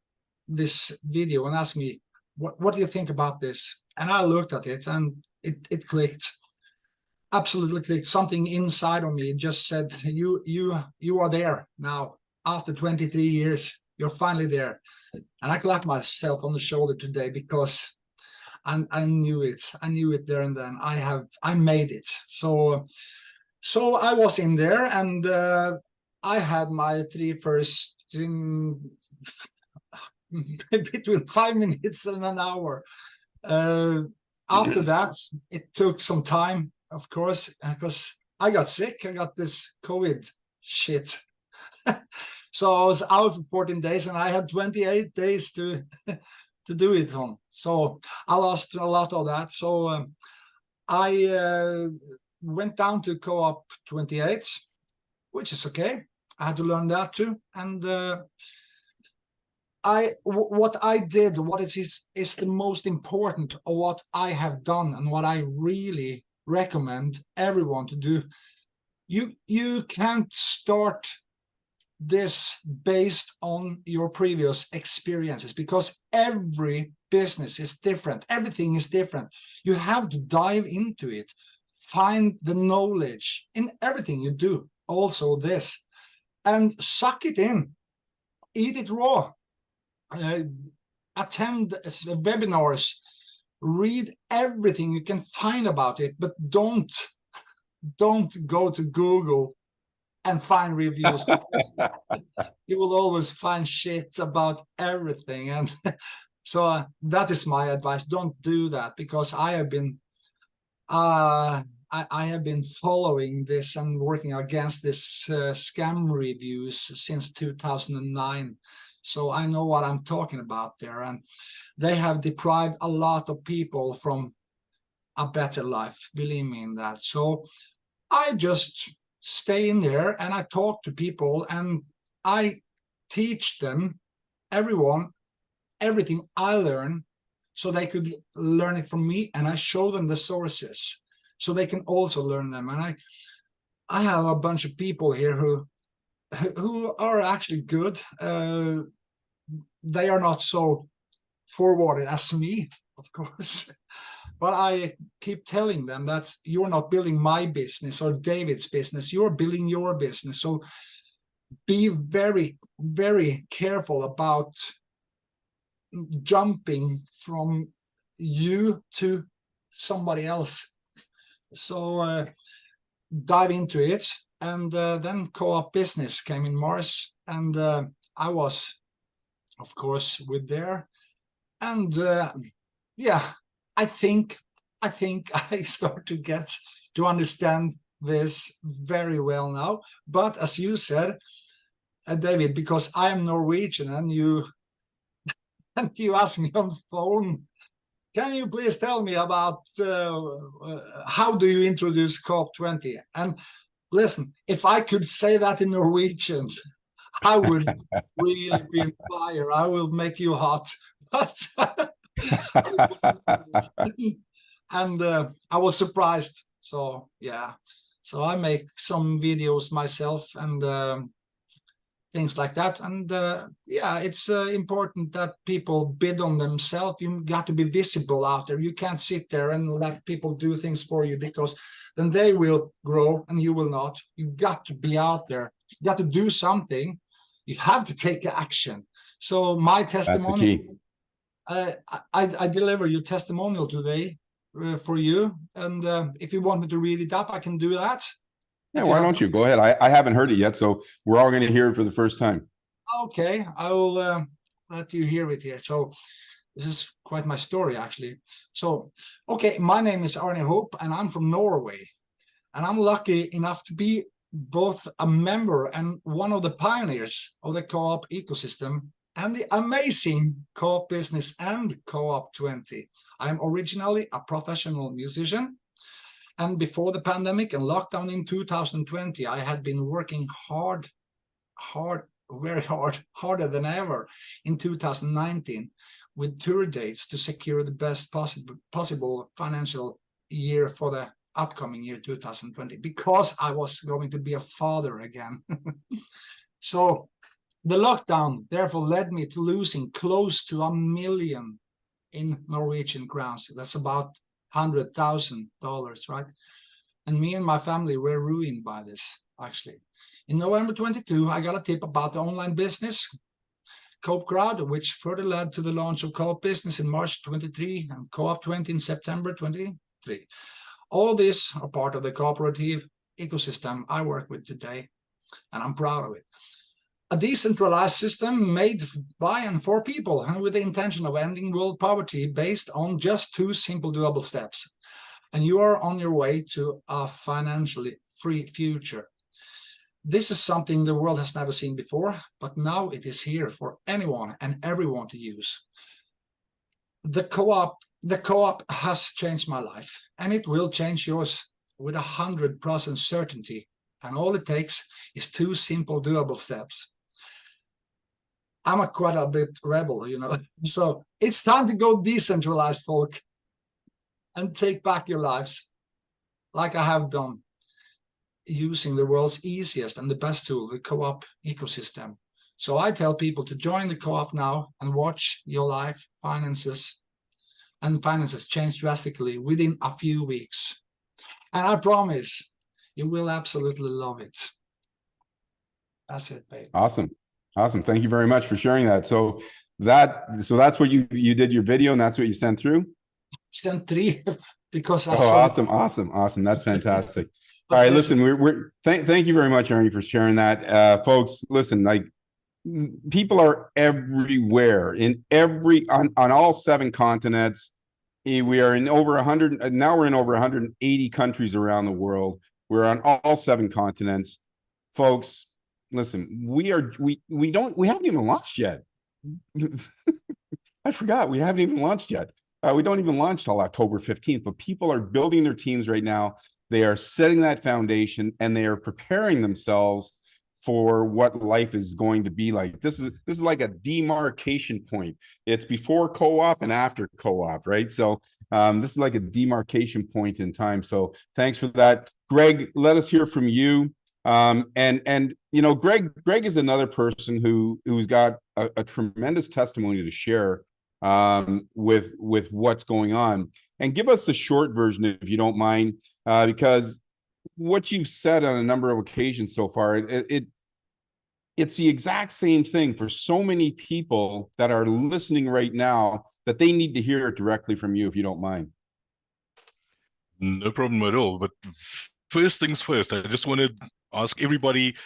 this video and asked me, what do you think about this? And I looked at it, and it clicked, absolutely clicked. Something inside of me just said, you are there now. After 23 years, you're finally there. And I clapped myself on the shoulder today, because I knew it there and then. I made it. So I was in there, and I had my 3 first in between 5 minutes and an hour. After that, it took some time, of course, because I got sick. I got this COVID shit. So I was out for 14 days, and I had 28 days to do it on. So I lost a lot of that. So I went down to Co-op 28, which is okay. I had to learn that too. And what I did, what is the most important of what I have done, and what I really recommend everyone to do. You can't start this based on your previous experiences, because every business is different. Everything is different. You have to dive into it, find the knowledge in everything you do, also this, and suck it in, eat it raw. Attend webinars, read everything you can find about it, but don't go to Google and find reviews. You will always find shit about everything. And so that is my advice. Don't do that, because I have been I have been following this and working against this scam reviews since 2009. So I know what I'm talking about there. And they have deprived a lot of people from a better life, believe me in that. So I just stay in there and I talk to people and I teach them, everyone, everything I learn, so they could learn it from me, and I show them the sources so they can also learn them. And I have a bunch of people here who are actually good. They are not so forwarded as me, of course. But I keep telling them that you're not building my business or David's business, you're building your business. So be very, very careful about jumping from you to somebody else. So dive into it. And then Co-op Business came in March, and I was, of course, with there. And yeah, I think I start to get to understand this very well now. But as you said, David, because I am Norwegian, and you asked me on the phone, can you please tell me about how do you introduce Coop20? And listen, if I could say that in Norwegian, I would really be in fire. I will make you hot. But and I was surprised. So yeah, so I make some videos myself and things like that. And yeah, it's important that people bid on themselves. You got to be visible out there. You can't sit there and let people do things for you, because then they will grow and you will not. You got to be out there. You got to do something. You have to take action. So my testimony, I deliver your testimonial today for you. And if you want me to read it up, I can do that. Yeah, why don't you? Go ahead. I haven't heard it yet, so we're all going to hear it for the first time. Okay, I will let you hear it here. So this is quite my story, actually. So, okay, my name is Arne Hope, and I'm from Norway. And I'm lucky enough to be both a member and one of the pioneers of the co-op ecosystem and the amazing Co-op Business and Coop20. I'm originally a professional musician. And before the pandemic and lockdown in 2020, I had been working very hard, harder than ever in 2019 with tour dates to secure the best possible financial year for the upcoming year 2020, because I was going to be a father again. So the lockdown therefore led me to losing close to $1 million in Norwegian crowns. That's about $100,000, right? And me and my family were ruined by this, actually. In November 22, I got a tip about the online business, Coop Crowd, which further led to the launch of Co-op Business in March 23 and Coop20 in September 23. All these are part of the cooperative ecosystem I work with today, and I'm proud of it. A decentralized system made by and for people, and with the intention of ending world poverty based on just 2 simple doable steps. And you are on your way to a financially free future. This is something the world has never seen before, but now it is here for anyone and everyone to use. The co-op has changed my life, and it will change yours with 100% certainty. And all it takes is 2 simple doable steps. I'm quite a bit rebel, you know. So it's time to go decentralized, folk, and take back your lives like I have done, using the world's easiest and the best tool, the co-op ecosystem. So I tell people to join the co-op now and watch your life, finances change drastically within a few weeks. And I promise you will absolutely love it. That's it, babe. Awesome. Awesome. Thank you very much for sharing that. So that's what you did your video, and that's what you sent through? Sent 3 because I awesome. That's fantastic. All right, listen, thank you very much, Ernie, for sharing that. Folks, listen, like, people are everywhere on all 7 continents. We are in over 100, now we're in over 180 countries around the world. We're on all 7 continents. Folks, listen, we haven't even launched yet. I forgot, we haven't even launched yet. We don't even launch till October 15th, but people are building their teams right now. They are setting that foundation and they are preparing themselves for what life is going to be like. This is like a demarcation point. It's before co-op and after co-op, right? So this is like a demarcation point in time. So thanks for that. Greg, let us hear from you. And you know, Greg is another person who's got a tremendous testimony to share with what's going on. And give us the short version if you don't mind, because what you've said on a number of occasions so far, it's the exact same thing for so many people that are listening right now that they need to hear it directly from you, if you don't mind. No problem at all. But first things first, I just want to ask everybody,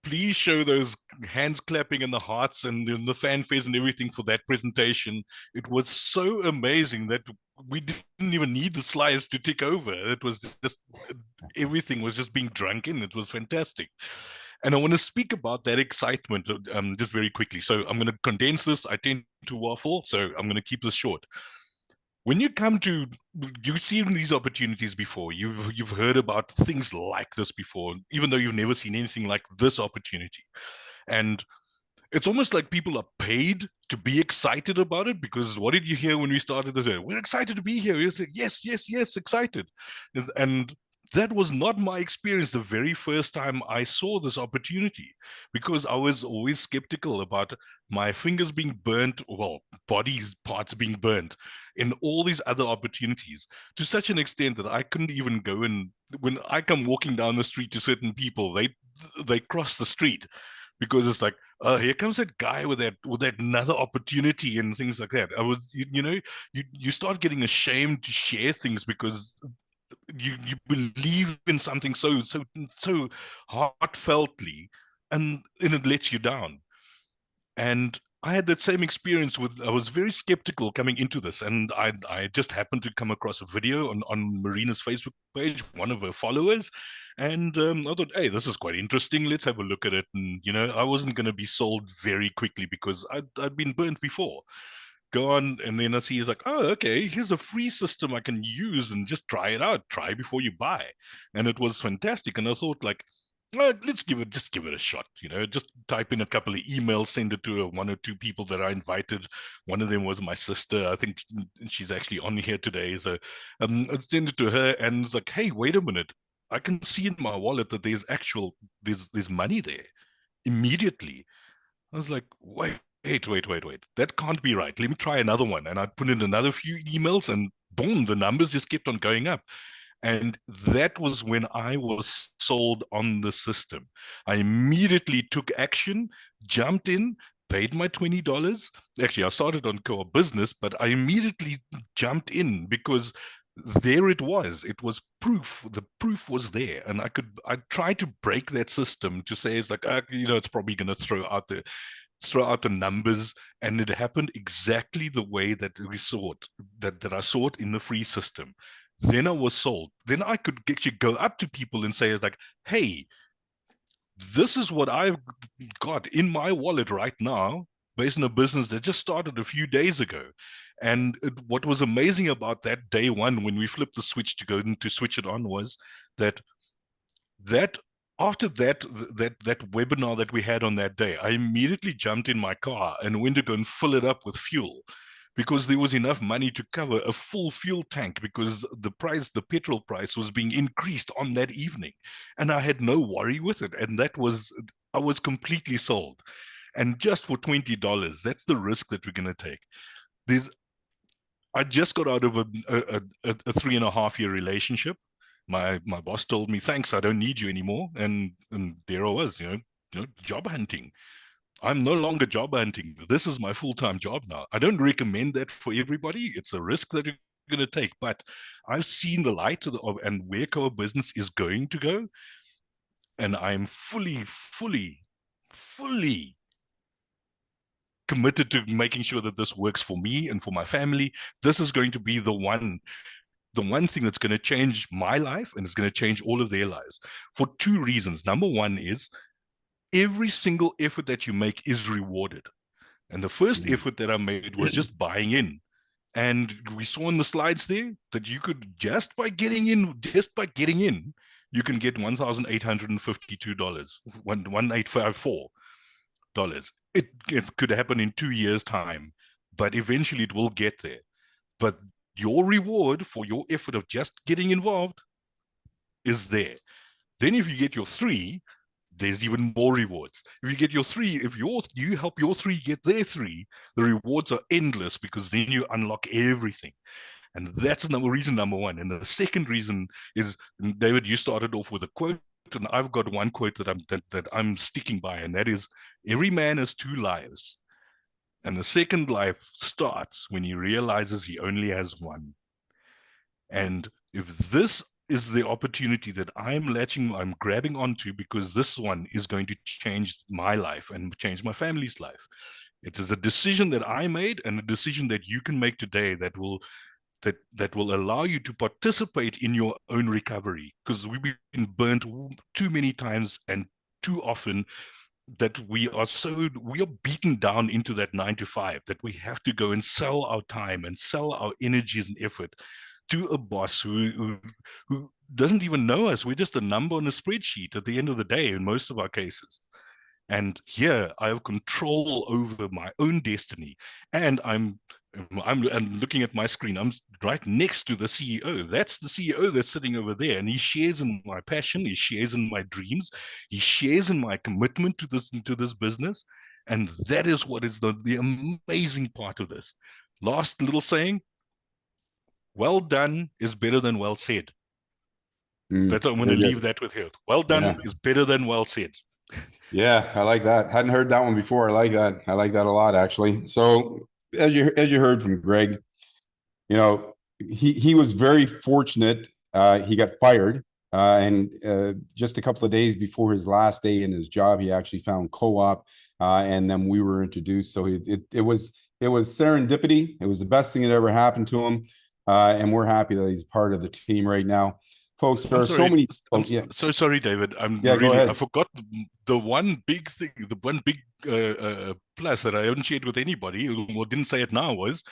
please show those hands clapping and the hearts and the fanfares and everything for that presentation. It was so amazing that we didn't even need the slides to tick over. It was just, everything was just being drunk in. It was fantastic. And I want to speak about that excitement just very quickly. So I'm going to condense this. I tend to waffle, so I'm going to keep this short. When you come to, you've seen these opportunities before, you've heard about things like this before, even though you've never seen anything like this opportunity. And it's almost like people are paid to be excited about it, because what did you hear when we started the day? We're excited to be here. You say, yes, yes, yes, excited. And that was not my experience the very first time I saw this opportunity, because I was always skeptical about my fingers being burnt, well, bodies parts being burnt in all these other opportunities, to such an extent that I couldn't even go in. When I come walking down the street to certain people, they cross the street, because it's like, here comes that guy with that another opportunity and things like that. I was, you know, you start getting ashamed to share things because you believe in something so heartfeltly, and it lets you down. And I had that same experience I was very skeptical coming into this, and I just happened to come across a video on Marina's Facebook page, one of her followers, and I thought, hey, this is quite interesting. Let's have a look at it. And you know, I wasn't going to be sold very quickly because I'd been burnt before. Go on, and then I see he's like, oh, okay, here's a free system I can use and just try it out. Try before you buy. And it was fantastic. And I thought, like, let's give it a shot. You know, just type in a couple of emails, send it to 1 or 2 people that I invited. One of them was my sister. I think she's actually on here today. So I send it to her, and it's like, hey, wait a minute. I can see in my wallet that there's money there immediately. I was like, wait. That can't be right. Let me try another one. And I put in another few emails, and boom, the numbers just kept on going up. And that was when I was sold on the system. I immediately took action, jumped in, paid my $20. Actually, I started on Co-op Business, but I immediately jumped in because there it was. It was proof. The proof was there. And I tried to break that system to say, it's like, you know, it's probably going to throw out the numbers, and it happened exactly the way that we saw it, that I saw it in the free system. Then I was sold. Then I could actually go up to people and say, it's like, hey, this is what I've got in my wallet right now, based on a business that just started a few days ago. And what was amazing about that day one, when we flipped the switch to go into switch it on, was that after that webinar that we had on that day, I immediately jumped in my car and went to go and fill it up with fuel, because there was enough money to cover a full fuel tank, because the petrol price was being increased on that evening, and I had no worry with it. And I was completely sold. And just for $20, that's the risk that we're going to take. I just got out of a 3.5-year relationship. My boss told me, thanks, I don't need you anymore. And there I was, you know, job hunting. I'm no longer job hunting. This is my full-time job now. I don't recommend that for everybody. It's a risk that you're going to take, but I've seen the light and where Co-op Business is going to go. And I'm fully committed to making sure that this works for me and for my family. This is going to be the one thing that's going to change my life, and it's going to change all of their lives for two reasons. Number one is every single effort that you make is rewarded. And the first effort that I made was just buying in. And we saw in the slides there that you could, just by getting in, you can get $1,852, $1,854. It could happen in 2 years' time, but eventually it will get there. But your reward for your effort of just getting involved is there. Then if you get your 3, there's even more rewards. If you get your 3, if you help your 3 get their 3, the rewards are endless, because then you unlock everything. And that's reason number one. And the second reason is, David, you started off with a quote, and I've got one quote that I'm sticking by, and that is, every man has 2 lives. And the second life starts when he realizes he only has one. And if this is the opportunity that I'm grabbing onto, because this one is going to change my life and change my family's life. It is a decision that I made, and a decision that you can make today that will allow you to participate in your own recovery, because we've been burnt too many times and too often, that we are beaten down into that 9 to 5, that we have to go and sell our time and sell our energies and effort to a boss who doesn't even know us. We're just a number on a spreadsheet at the end of the day in most of our cases. And here I have control over my own destiny. And I'm looking at my screen. I'm right next to the CEO. That's the CEO that's sitting over there. And he shares in my passion. He shares in my dreams. He shares in my commitment to this business. And that is what is the amazing part of this. Last little saying, well done is better than well said. That's, I'm going to leave that with you. Well done is better than well said. Yeah, I like that. Hadn't heard that one before. I like that. I like that a lot, actually. So as you heard from Greg, you know, he was very fortunate. He got fired, and just a couple of days before his last day in his job, he actually found Co-op, and then we were introduced. So it was serendipity. It was the best thing that ever happened to him, and we're happy that he's part of the team right now. Folks, there are so many. I'm so sorry, David. I forgot the one big thing, the one big plus that I haven't shared with anybody, or didn't say it now, was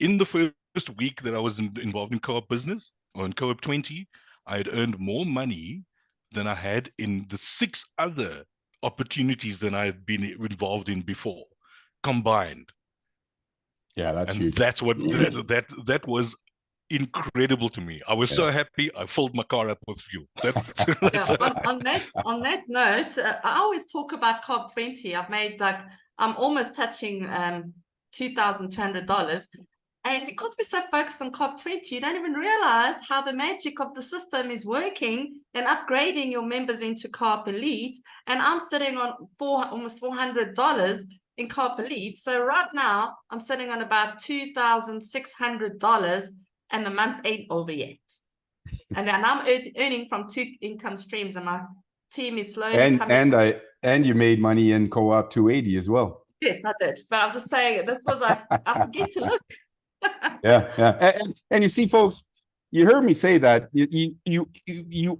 in the first week that I was involved in Co-op business, or in Coop20, I had earned more money than I had in the 6 other opportunities that I had been involved in before, combined. Yeah, that's and huge. That's what that was incredible to me. I was so happy. I filled my car up with fuel. On that note, I always talk about Coop20. I've made I'm almost touching $2,200, and because we're so focused on Coop20, you don't even realize how the magic of the system is working and upgrading your members into Coop Elite. And I'm sitting on almost $400 in Coop Elite. So right now I'm sitting on about $2,600. And the month ain't over yet. And then I'm earning from 2 income streams, and my team is slowly coming. And you made money in Co-op 280 as well. Yes, I did. But I was just saying, this was I forget to look. And you see, folks, you heard me say that you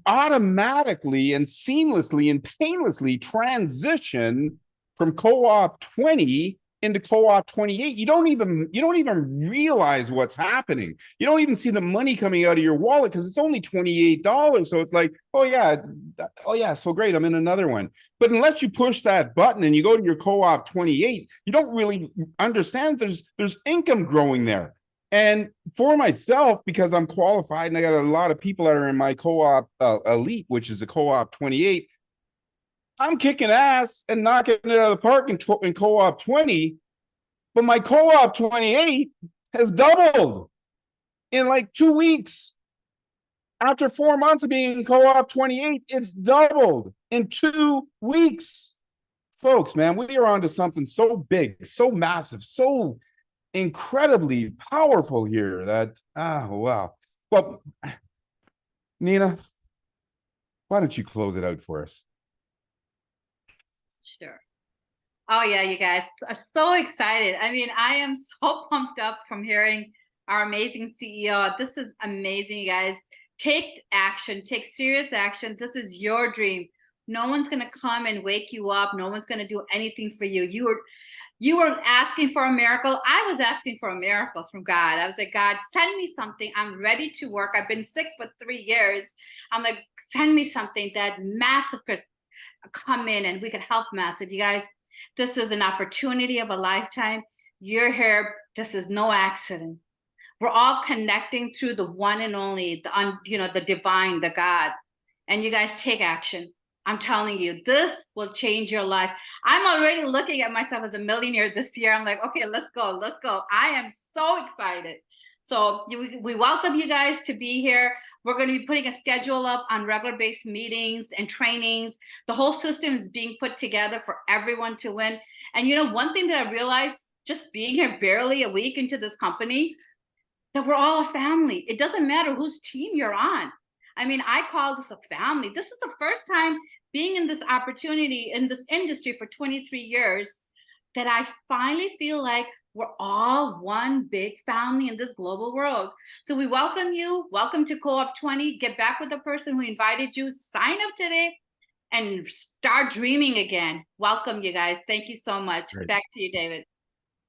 automatically and seamlessly and painlessly transition from Co-op 20 into Co-op 28. You don't even realize what's happening. You don't even see the money coming out of your wallet, because it's only $28. So it's like, oh yeah, so great, I'm in another one. But unless you push that button and you go to your Co-op 28, you don't really understand there's income growing there. And for myself, because I'm qualified and I got a lot of people that are in my Co-op Elite, which is a Co-op 28, I'm kicking ass and knocking it out of the park in Co-op 20, but my Co-op 28 has doubled in like 2 weeks. After 4 months of being in Co-op 28, it's doubled in 2 weeks. Folks, man, we are onto something so big, so massive, so incredibly powerful here that, wow. Well, Nina, why don't you close it out for us? Sure. Oh yeah, you guys, so excited. I mean, I am so pumped up from hearing our amazing CEO. This is amazing, you guys. Take action, take serious action. This is your dream. No one's gonna come and wake you up. No one's gonna do anything for you. You were asking for a miracle. I was asking for a miracle from God. I was like, God, send me something. I'm ready to work. I've been sick for 3 years. I'm like, send me something that massive could come in and we could help massive. You guys, this is an opportunity of a lifetime. You're here. This is no accident. We're all connecting through the one and only, the divine, the God. And you guys take action. I'm telling you, this will change your life. I'm already looking at myself as a millionaire this year. I'm like, okay, let's go, let's go. I am so excited. So we welcome you guys to be here. We're going to be putting a schedule up on regular-based meetings and trainings. The whole system is being put together for everyone to win. And you know, one thing that I realized just being here barely a week into this company, that we're all a family. It doesn't matter whose team you're on. I mean, I call this a family. This is the first time being in this opportunity in this industry for 23 years that I finally feel like we're all one big family in this global world. So we welcome you. Welcome to Coop20. Get back with the person who invited you. Sign up today and start dreaming again. Welcome, you guys. Thank you so much. Great. Back to you, David.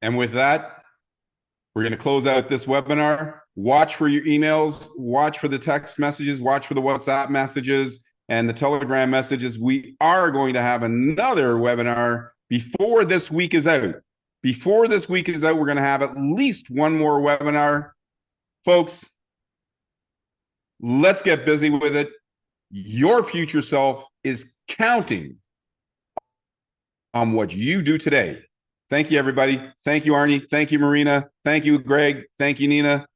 And with that, we're going to close out this webinar. Watch for your emails, watch for the text messages, watch for the WhatsApp messages and the Telegram messages. We are going to have another webinar before this week is out. Before this week is out, we're going to have at least one more webinar. Folks, let's get busy with it. Your future self is counting on what you do today. Thank you, everybody. Thank you, Arnie. Thank you, Marina. Thank you, Greg. Thank you, Nina.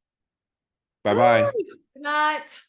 Bye-bye. Good night.